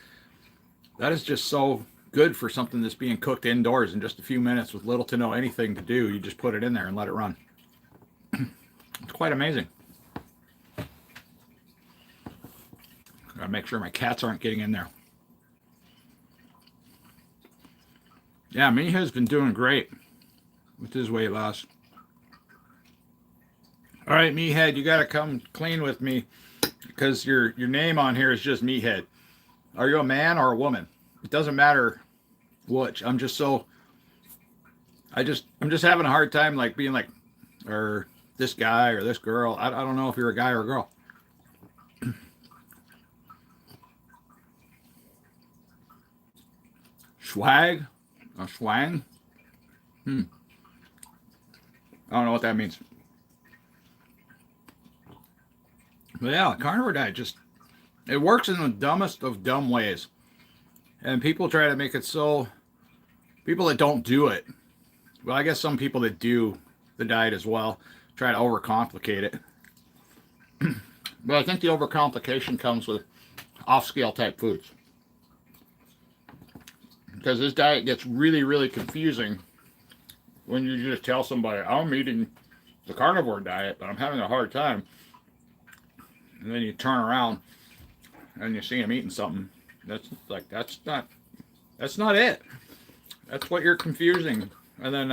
that is just so good for something that's being cooked indoors in just a few minutes with little to no anything to do. You just put it in there and let it run. It's quite amazing. Gotta make sure my cats aren't getting in there. Yeah, Miha's been doing great with his weight loss. All right, Meathead, you gotta come clean with me because your name on here is just Meathead. Are you a man or a woman? It doesn't matter which. I'm just having a hard time like being like, or this guy or this girl. I don't know if you're a guy or a girl. Swag? A swang? I don't know what that means. But yeah, carnivore diet just, it works in the dumbest of dumb ways. And people try to make it so, people that don't do it, well, I guess some people that do the diet as well, try to overcomplicate it. But I think the overcomplication comes with off-scale type foods. Because this diet gets really, really confusing when you just tell somebody, I'm eating the carnivore diet, but I'm having a hard time. And then you turn around and you see them eating something. That's not it. That's what you're confusing. And then,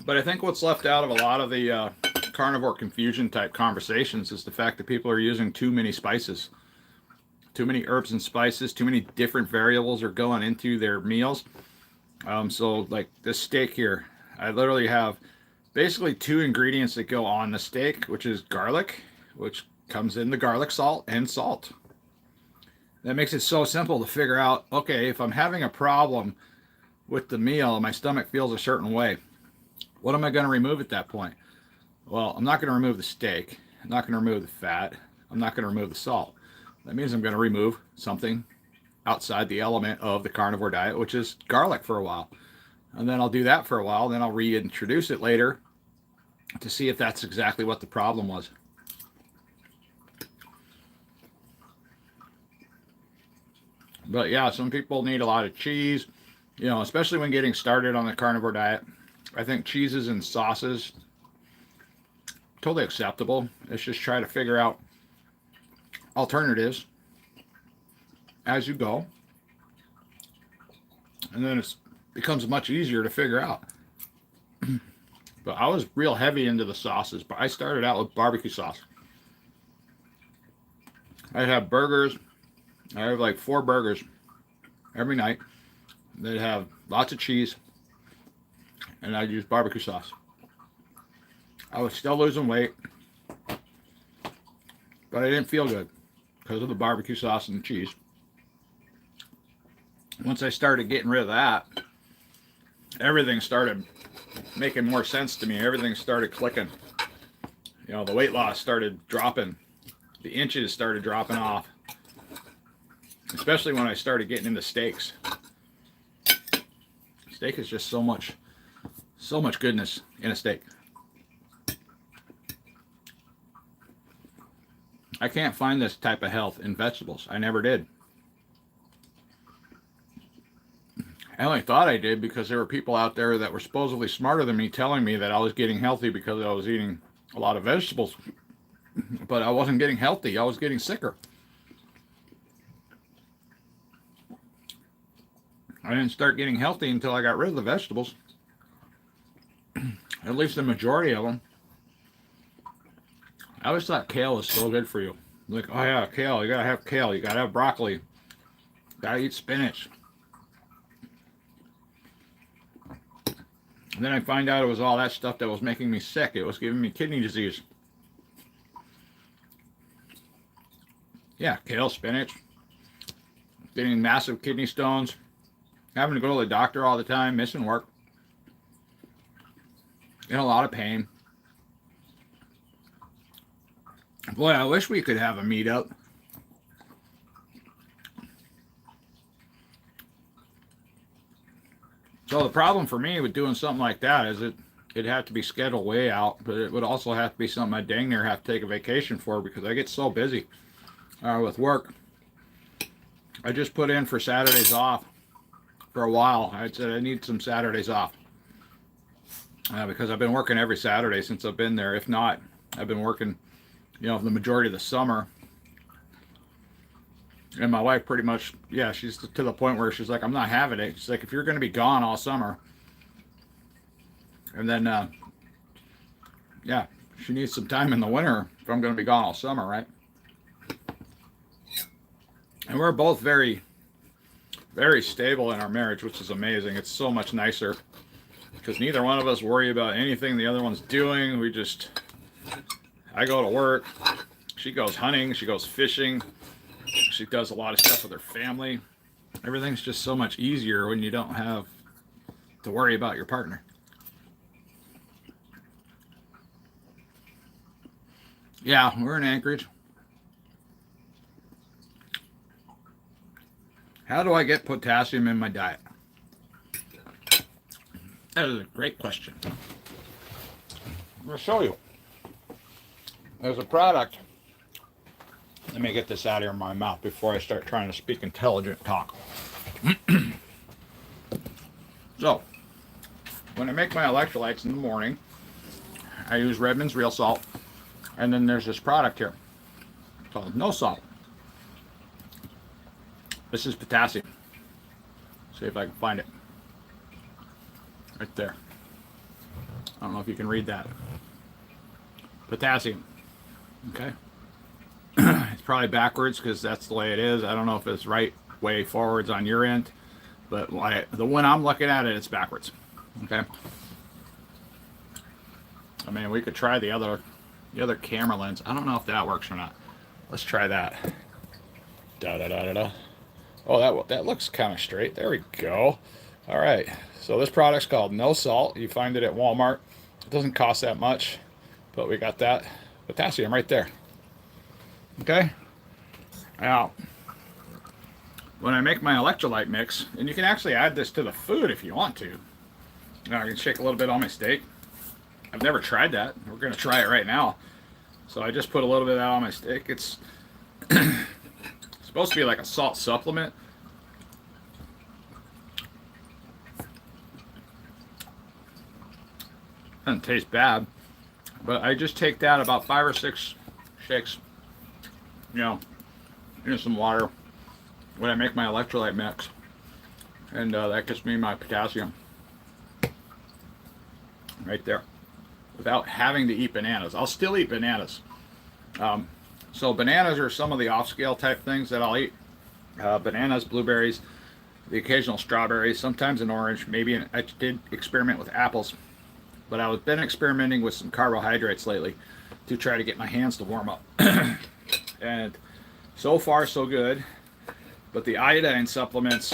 but I think what's left out of a lot of the carnivore confusion type conversations is the fact that people are using too many spices. Too many herbs and spices, too many different variables are going into their meals. So like this steak here, I literally have basically two ingredients that go on the steak, which is garlic, which comes in the garlic salt, and salt. That makes it so simple to figure out, okay, if I'm having a problem with the meal, my stomach feels a certain way, what am I going to remove at that point? Well, I'm not going to remove the steak. I'm not going to remove the fat. I'm not going to remove the salt. That means I'm going to remove something outside the element of the carnivore diet, which is garlic, for a while. And then I'll do that for a while. Then I'll reintroduce it later to see if that's exactly what the problem was. But yeah, some people need a lot of cheese, you know, especially when getting started on the carnivore diet. I think cheeses and sauces, totally acceptable. Let's just try to figure out alternatives as you go. And then it becomes much easier to figure out. But I was real heavy into the sauces, but I started out with barbecue sauce. I'd have burgers. I have like 4 burgers every night. They'd have lots of cheese, and I'd use barbecue sauce. I was still losing weight, but I didn't feel good because of the barbecue sauce and the cheese. once I started getting rid of that, everything started making more sense to me. Everything started clicking. You know, the weight loss started dropping. The inches started dropping off. Especially when I started getting into steaks. Steak is just so much goodness in a steak. I can't find this type of health in vegetables. I never did. I only thought I did because there were people out there that were supposedly smarter than me telling me that I was getting healthy because I was eating a lot of vegetables. But I wasn't getting healthy. I was getting sicker. I didn't start getting healthy until I got rid of the vegetables. At least the majority of them. I always thought kale was so good for you. Like, oh yeah, kale. You gotta have kale. You gotta have broccoli. You gotta eat spinach. And then I find out it was all that stuff that was making me sick. It was giving me kidney disease. Yeah, kale, spinach. Getting massive kidney stones. Having to go to the doctor all the time. Missing work. In a lot of pain. Boy, I wish we could have a meetup. So the problem for me with doing something like that is it'd have to be scheduled way out, but it would also have to be something I dang near have to take a vacation for because I get so busy with work. I just put in for Saturdays off for a while. I said I need some Saturdays off because I've been working every Saturday since I've been there. If not, I've been working, you know, the majority of the summer. And my wife pretty much, yeah, she's to the point where she's like, I'm not having it. She's like, if you're going to be gone all summer. And then, yeah, she needs some time in the winter if I'm going to be gone all summer, right? And we're both very, very stable in our marriage, which is amazing. It's so much nicer because neither one of us worry about anything the other one's doing. I go to work. She goes hunting. She goes fishing. She does a lot of stuff with her family. Everything's just so much easier when you don't have to worry about your partner. Yeah, we're in Anchorage. How do I get potassium in my diet? That is a great question. I'm going to show you. There's a product. Let me get this out of here in my mouth before I start trying to speak intelligent talk. So, when I make my electrolytes in the morning, I use Redmond's Real Salt. And then there's this product here called No Salt. This is potassium. See if I can find it. Right there. I don't know if you can read that. Potassium. Okay. It's probably backwards because that's the way it is. I don't know if it's right way forwards on your end, but the one I'm looking at it's backwards. Okay. I mean, we could try the other camera lens. I don't know if that works or not. Let's try that. Da da da da da. Oh, that looks kind of straight. There we go. All right. So this product's called No Salt. You find it at Walmart. It doesn't cost that much, but we got that potassium right there. Okay. Now, when I make my electrolyte mix, and you can actually add this to the food if you want to. Now I can shake a little bit on my steak. I've never tried that. We're going to try it right now. So I just put a little bit of that on my steak. It's supposed to be like a salt supplement. Doesn't taste bad. But I just take that about 5 or 6 shakes, you know, into some water when I make my electrolyte mix. And that gives me my potassium. Right there. Without having to eat bananas. I'll still eat bananas. So bananas are some of the off-scale type things that I'll eat. Bananas, blueberries, the occasional strawberries, sometimes an orange. I did experiment with apples. But I've been experimenting with some carbohydrates lately to try to get my hands to warm up. And so far, so good. But the iodine supplements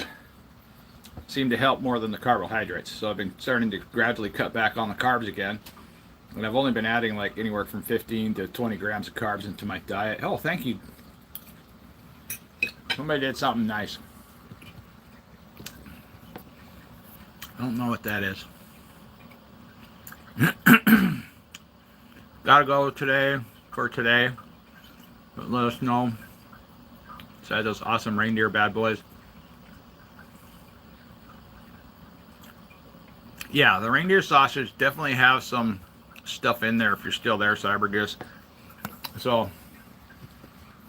seem to help more than the carbohydrates. So I've been starting to gradually cut back on the carbs again. And I've only been adding like anywhere from 15 to 20 grams of carbs into my diet. Oh, thank you. Somebody did something nice. I don't know what that is. Gotta go today for today. But let us know. Besides those awesome reindeer bad boys. Yeah, the reindeer sausage definitely have some stuff in there if you're still there, Cybergoose. So,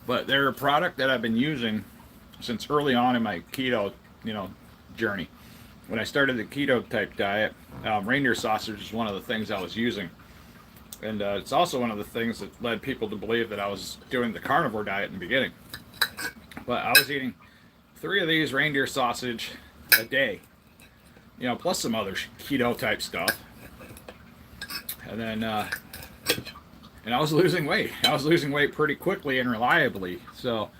but they're a product that I've been using since early on in my keto, journey. When I started the keto type diet, reindeer sausage is one of the things I was using. And it's also one of the things that led people to believe that I was doing the carnivore diet in the beginning. But I was eating 3 of these reindeer sausage a day, plus some other keto type stuff. And then, and I was losing weight. I was losing weight pretty quickly and reliably. So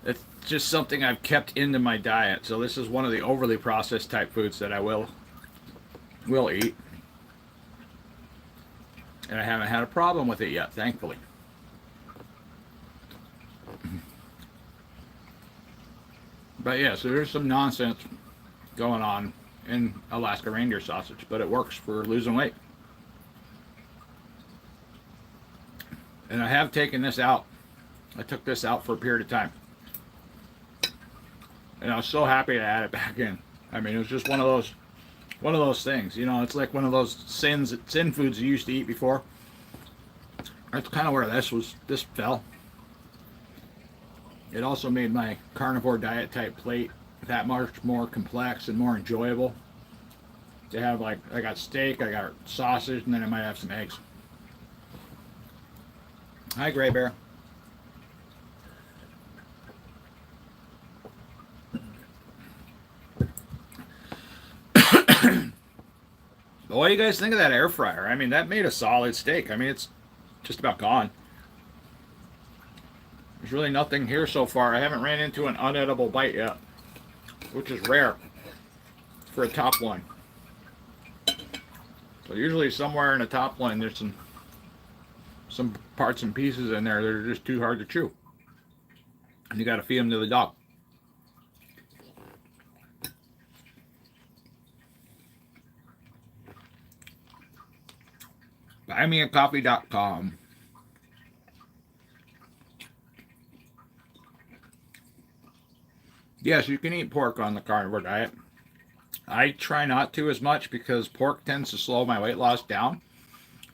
it's just something I've kept into my diet. So this is one of the overly processed type foods that I will eat. And I haven't had a problem with it yet, thankfully. But yeah, so there's some nonsense going on in Alaska reindeer sausage, but it works for losing weight. And I have taken this out. I took this out for a period of time. And I was so happy to add it back in. I mean, it was just one of those things. It's like one of those sin foods you used to eat before. That's kind of where this fell. It also made my carnivore diet type plate that much more complex and more enjoyable. To have, like, I got steak, I got sausage, and then I might have some eggs. Hi, Gray Bear. What do you guys think of that air fryer? I mean, that made a solid steak. I mean, it's just about gone. There's really nothing here so far. I haven't ran into an unedible bite yet, which is rare for a top one. So usually somewhere in the top one, there's some parts and pieces in there that are just too hard to chew. And you got to feed them to the dog. BuyMeACoffee.com. Yes, you can eat pork on the carnivore diet. I try not to as much because pork tends to slow my weight loss down.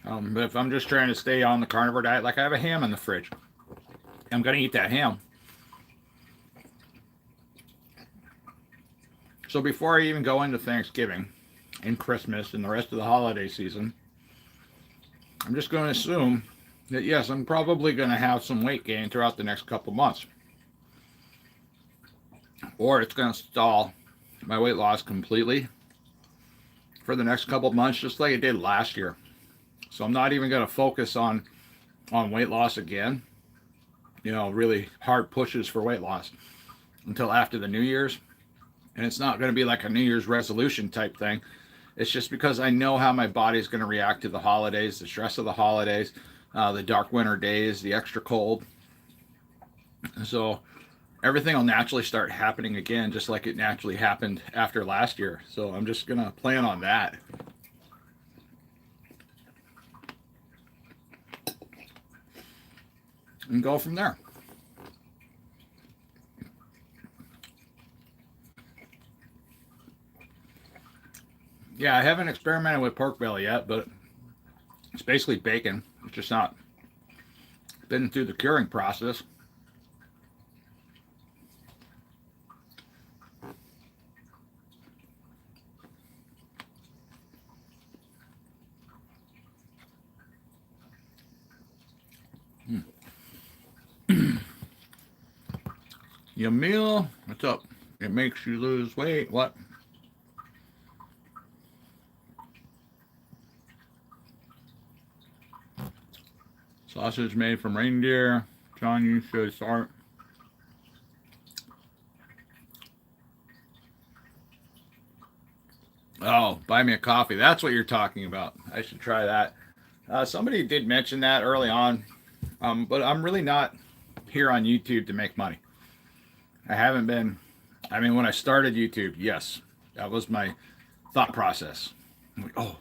But if I'm just trying to stay on the carnivore diet, like I have a ham in the fridge, I'm going to eat that ham. So before I even go into Thanksgiving and Christmas and the rest of the holiday season, I'm just going to assume that, yes, I'm probably going to have some weight gain throughout the next couple months. Or it's going to stall my weight loss completely for the next couple months, just like it did last year. So I'm not even going to focus on weight loss again, really hard pushes for weight loss until after the New Year's. And it's not going to be like a New Year's resolution type thing. It's just because I know how my body's going to react to the holidays, the stress of the holidays, the dark winter days, the extra cold. So everything will naturally start happening again, just like it naturally happened after last year. So I'm just going to plan on that. And go from there. Yeah, I haven't experimented with pork belly yet, but it's basically bacon. It's just not been through the curing process. Your meal, what's up? It makes you lose weight. What? Sausage made from reindeer. John, you should start. buy me a coffee. That's what you're talking about. I should try that. Somebody did mention that early on, but I'm really not here on YouTube to make money. I haven't been. I mean, when I started YouTube, yes, that was my thought process. I'm like, oh,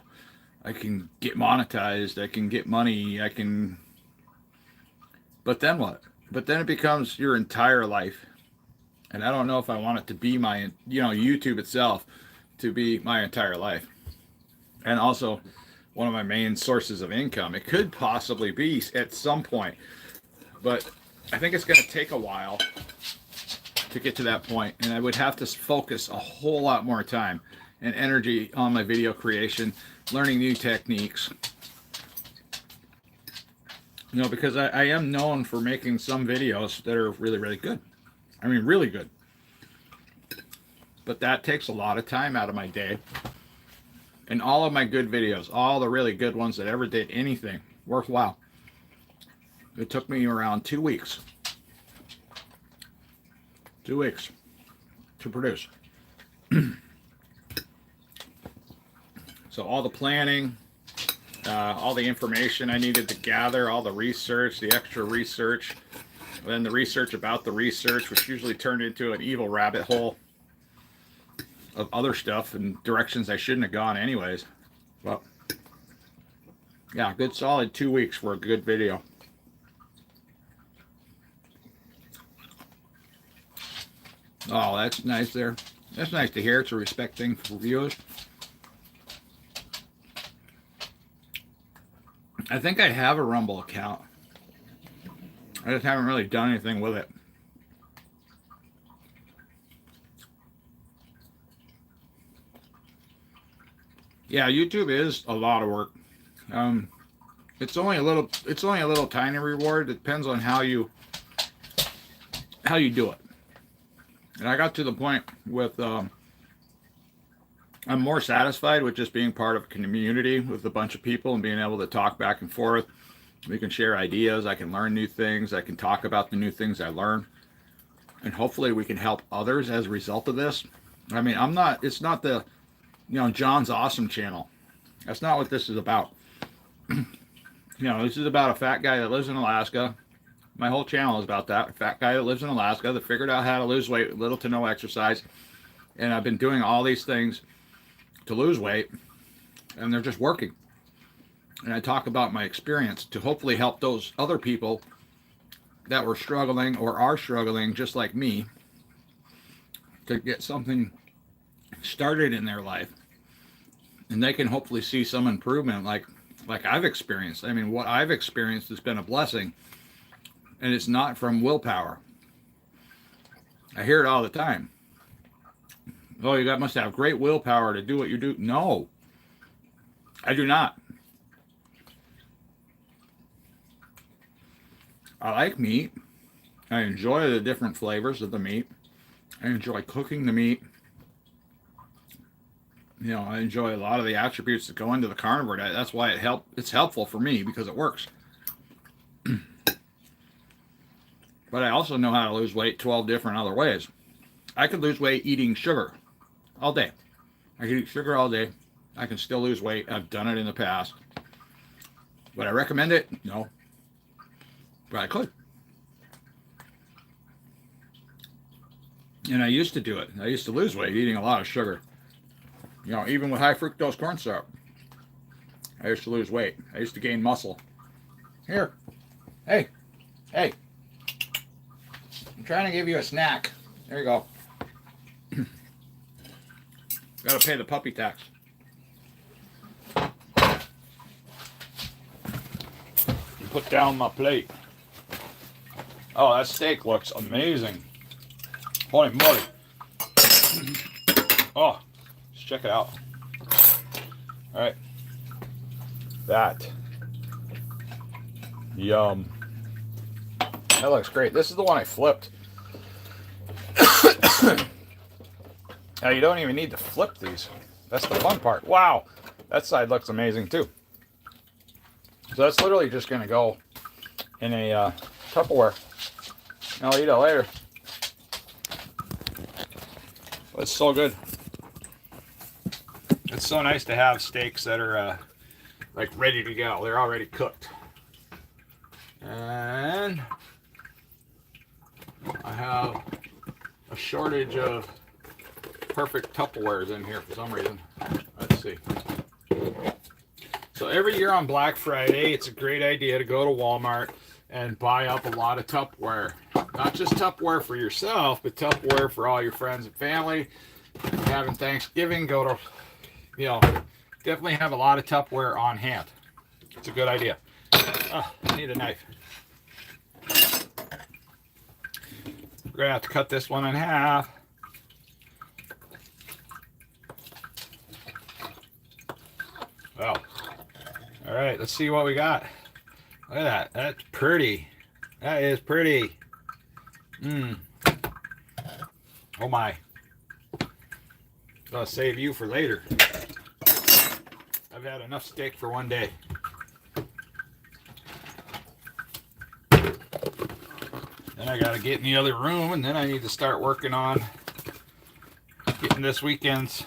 I can get monetized, I can get money, I can. But then what? But then it becomes your entire life. And I don't know if I want it to be my, YouTube itself to be my entire life. And also, one of my main sources of income. It could possibly be at some point, but I think it's going to take a while to get to that point, and I would have to focus a whole lot more time and energy on my video creation, learning new techniques. Because I am known for making some videos that are really, really good. I mean, really good. But that takes a lot of time out of my day. And all of my good videos, all the really good ones that ever did anything worthwhile, it took me around 2 weeks. 2 weeks to produce. So all the planning, all the information I needed to gather, all the research, the extra research, then the research about the research, which usually turned into an evil rabbit hole of other stuff and directions I shouldn't have gone anyways. Well, yeah, good solid 2 weeks for a good video. Oh, that's nice there. That's nice to hear. It's a respect thing for viewers. I think I have a Rumble account. I just haven't really done anything with it. Yeah, YouTube is a lot of work. It's only a little tiny reward. It depends on how you do it. And I got to the point with I'm more satisfied with just being part of a community with a bunch of people and being able to talk back and forth. We can share ideas. I can learn new things. I can talk about the new things I learn. And hopefully we can help others as a result of this. I mean, it's not the, John's Awesome channel. That's not what this is about. This is about a fat guy that lives in Alaska. My whole channel is about that. A fat guy that lives in Alaska that figured out how to lose weight with little to no exercise. And I've been doing all these things to lose weight, and they're just working. And I talk about my experience to hopefully help those other people that were struggling or are struggling just like me to get something started in their life. And they can hopefully see some improvement like I've experienced. I mean, what I've experienced has been a blessing. And it's not from willpower. I hear it all the time. Oh, you must have great willpower to do what you do. No, I do not. I like meat. I enjoy the different flavors of the meat. I enjoy cooking the meat. I enjoy a lot of the attributes that go into the carnivore diet. That's why it's helpful for me, because it works. But I also know how to lose weight 12 different other ways. I could lose weight eating sugar all day. I can eat sugar all day. I can still lose weight. I've done it in the past. Would I recommend it? No. But I could. And I used to do it. I used to lose weight eating a lot of sugar. Even with high fructose corn syrup. I used to lose weight. I used to gain muscle. Here. Hey. I'm trying to give you a snack. There you go. Gotta pay the puppy tax. Put down my plate. Oh, that steak looks amazing. Holy moly. Oh, let's check it out. Alright. That. Yum. That looks great. This is the one I flipped. Now, you don't even need to flip these. That's the fun part. Wow. That side looks amazing, too. So that's literally just going to go in a Tupperware. I'll eat it later. But it's so good. It's so nice to have steaks that are like ready to go. They're already cooked. And I have a shortage of perfect Tupperwares in here for some reason. Let's see. So every year on Black Friday, it's a great idea to go to Walmart and buy up a lot of Tupperware. Not just Tupperware for yourself, but Tupperware for all your friends and family. If you're having Thanksgiving, go to, you know, definitely have a lot of Tupperware on hand. It's a good idea. Oh, I need a knife. We're going to have to cut this one in half. Well, all right, let's see what we got. Look at that. That's pretty. That is pretty. Oh my. I'll save you for later. I've had enough steak for one day. Then I gotta get in the other room, and then I need to start working on getting this weekend's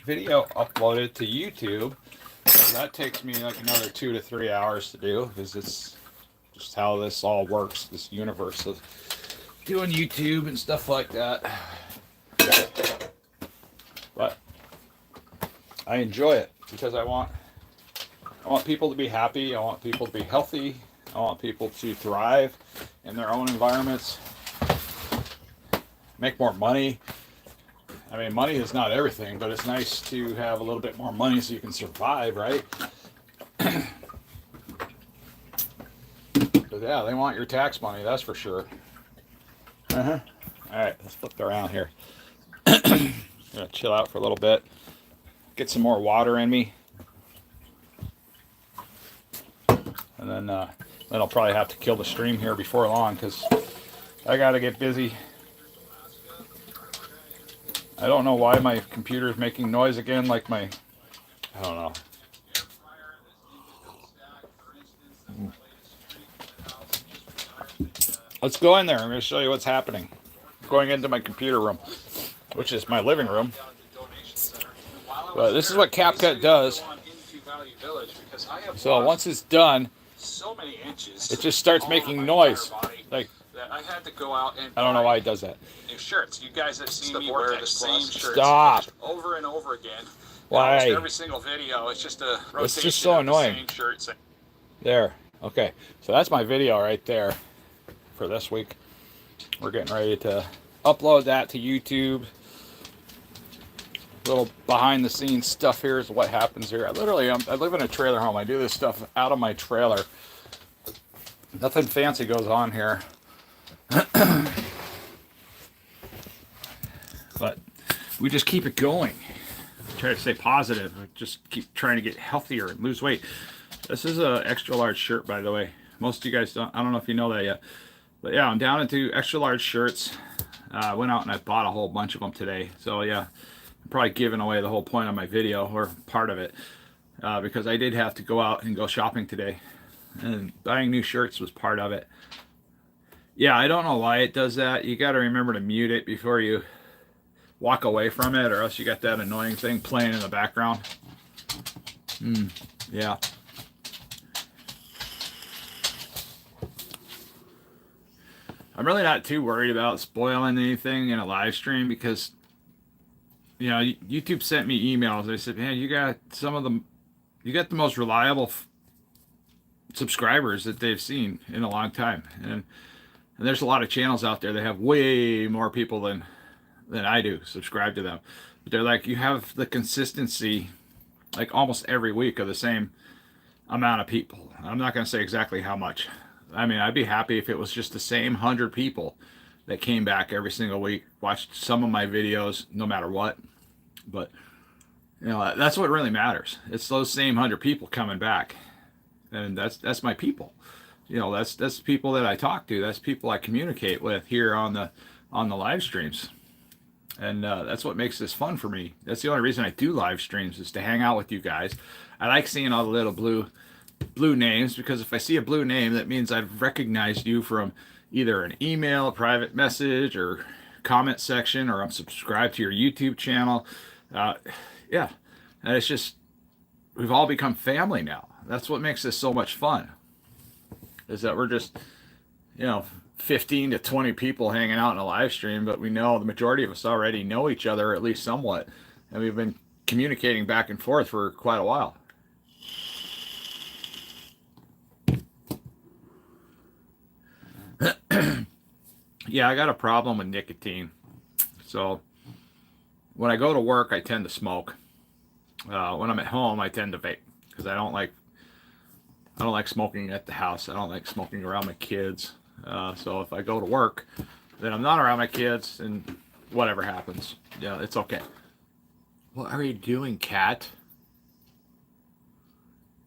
video uploaded to YouTube. So that takes me like another 2 to 3 hours to do, because it's just how this all works, this universe of doing YouTube and stuff like that. But I enjoy it because I want people to be happy. I want people to be healthy. I want people to thrive in their own environments, make more money. I mean, money is not everything, but it's nice to have a little bit more money so you can survive, right? But yeah, they want your tax money, that's for sure. All right, let's flip it around here. I'm gonna chill out for a little bit, get some more water in me, and then I'll probably have to kill the stream here before long because I gotta get busy. I don't know why my computer's making noise again, like I don't know. Let's go in there. I'm going to show you what's happening. Going into my computer room, which is my living room. But this is what CapCut does. So once it's done, it just starts making noise. Like, I had to go out and I don't know why it does that. New shirts. You guys have seen me wear the same shirts. Stop. Over and over again. Why? Almost every single video. It's just a rotation. It's just so annoying. Same shirts. There. Okay. So that's my video right there for this week. We're getting ready to upload that to YouTube. Little behind the scenes stuff here is what happens here. I live in a trailer home. I do this stuff out of my trailer. Nothing fancy goes on here. But we just keep it going. Try to stay positive. Just keep trying to get healthier and lose weight. This is a extra large shirt, by the way. Most of you guys don't. I don't know if you know that yet. But yeah, I'm down into extra large shirts. I went out and I bought a whole bunch of them today. So yeah, I'm probably giving away the whole point of my video, or part of it, because I did have to go out and go shopping today, and buying new shirts was part of it. Yeah, I don't know why it does that. You got to remember to mute it before you walk away from it, or else you got that annoying thing playing in the background. Yeah. I'm really not too worried about spoiling anything in a live stream because, you know, YouTube sent me emails. They said, man, you got the most reliable subscribers that they've seen in a long time. And there's a lot of channels out there that have way more people than I do subscribe to them. But they're like, you have the consistency like almost every week of the same amount of people. I'm not going to say exactly how much. I mean, I'd be happy if it was just the same 100 people that came back every single week, watched some of my videos, no matter what. But, you know, that's what really matters. It's those same 100 people coming back. And that's my people. You know, that's people that I talk to. That's people I communicate with here on the live streams. And that's what makes this fun for me. That's the only reason I do live streams, is to hang out with you guys. I like seeing all the little blue names, because if I see a blue name, that means I've recognized you from either an email, a private message, or comment section, or I'm subscribed to your YouTube channel. Yeah, And it's just, we've all become family now. That's what makes this so much fun, is that we're just, you know, 15 to 20 people hanging out in a live stream, but we know the majority of us already know each other, at least somewhat. And we've been communicating back and forth for quite a while. Yeah, I got a problem with nicotine. So when I go to work, I tend to smoke. When I'm at home, I tend to vape because I don't like smoking at the house. I don't like smoking around my kids. So if I go to work, then I'm not around my kids, and whatever happens, yeah, it's okay. What are you doing, cat?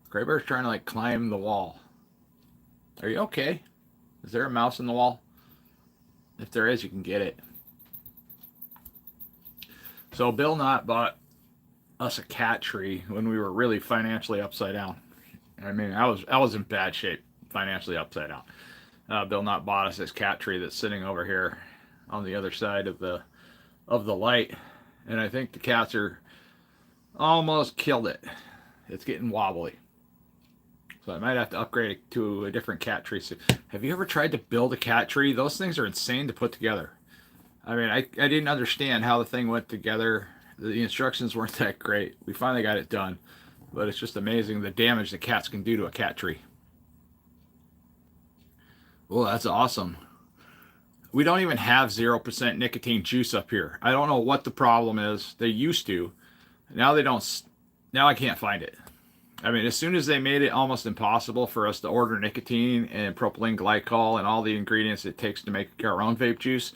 Gray Bear's trying to like climb the wall. Are you okay? Is there a mouse in the wall? If there is, you can get it. So Bill Knott bought us a cat tree when we were really financially upside down. I mean, I was in bad shape, financially upside down. Bill Knott bought us this cat tree that's sitting over here on the other side of the light, and I think the cats are almost killed it. It's getting wobbly, so I might have to upgrade it to a different cat tree. So, have you ever tried to build a cat tree? Those things are insane to put together. I mean, I didn't understand how the thing went together. The instructions weren't that great. We finally got it done, but it's just amazing the damage the cats can do to a cat tree. Well, that's awesome. We don't even have 0% nicotine juice up here. I don't know what the problem is. They used to. Now they don't. Now I can't find it. I mean, as soon as they made it almost impossible for us to order nicotine and propylene glycol and all the ingredients it takes to make our own vape juice,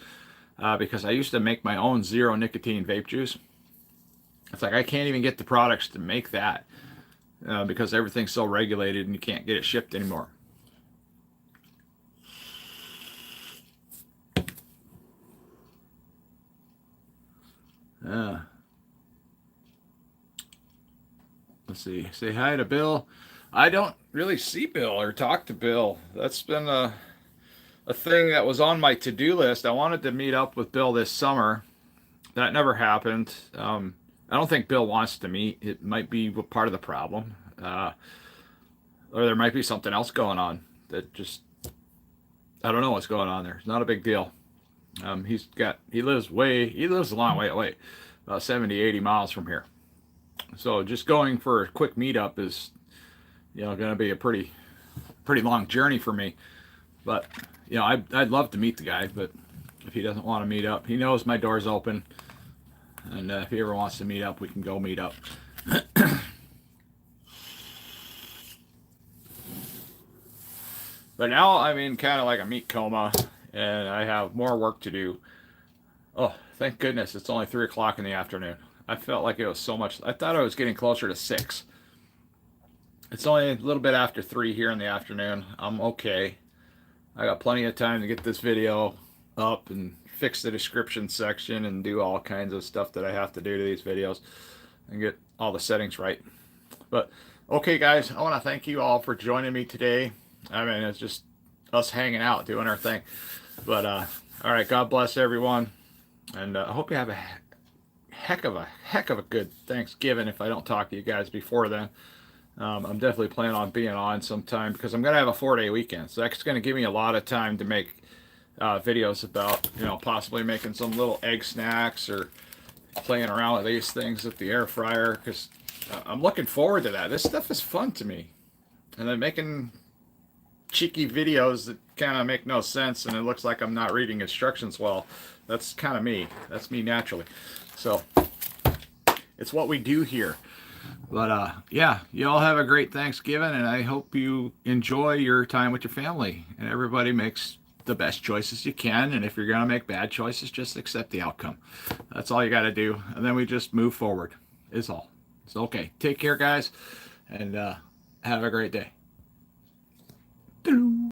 because I used to make my own zero nicotine vape juice. It's like I can't even get the products to make that because everything's so regulated and you can't get it shipped anymore. Let's see. Say hi to Bill. I don't really see Bill or talk to Bill. That's been a thing that was on my to-do list. I wanted to meet up with Bill this summer. That never happened. I don't think Bill wants to meet. It might be part of the problem. Or there might be something else going on that just, I don't know what's going on there. It's not a big deal. He lives a long way away, about 70, 80 miles from here. So just going for a quick meetup is, going to be a pretty long journey for me. But, I'd love to meet the guy, but if he doesn't want to meet up, he knows my door's open. And if he ever wants to meet up, we can go meet up. But now I'm in kind of like a meat coma, and I have more work to do. Oh, thank goodness it's only 3 o'clock in the afternoon. I felt like it was so much. I thought I was getting closer to 6. It's only a little bit after 3 here in the afternoon. I'm okay. I got plenty of time to get this video up and fix the description section and do all kinds of stuff that I have to do to these videos and get all the settings right. But okay, guys, I want to thank you all for joining me today. I mean, it's just us hanging out, doing our thing. But all right, God bless everyone, and I hope you have a heck of a good Thanksgiving. If I don't talk to you guys before then, I'm definitely planning on being on sometime because I'm gonna have a 4-day weekend, so that's gonna give me a lot of time to make videos about, possibly making some little egg snacks or playing around with these things with the air fryer, because I'm looking forward to that. This stuff is fun to me, and then making cheeky videos that kind of make no sense and it looks like I'm not reading instructions well. That's kind of me. That's me naturally. So it's what we do here. But yeah, you all have a great Thanksgiving, and I hope you enjoy your time with your family, and everybody makes the best choices you can, and if you're going to make bad choices, just accept the outcome. That's all you got to do, and then we just move forward is all. It's okay. Take care, guys, and have a great day.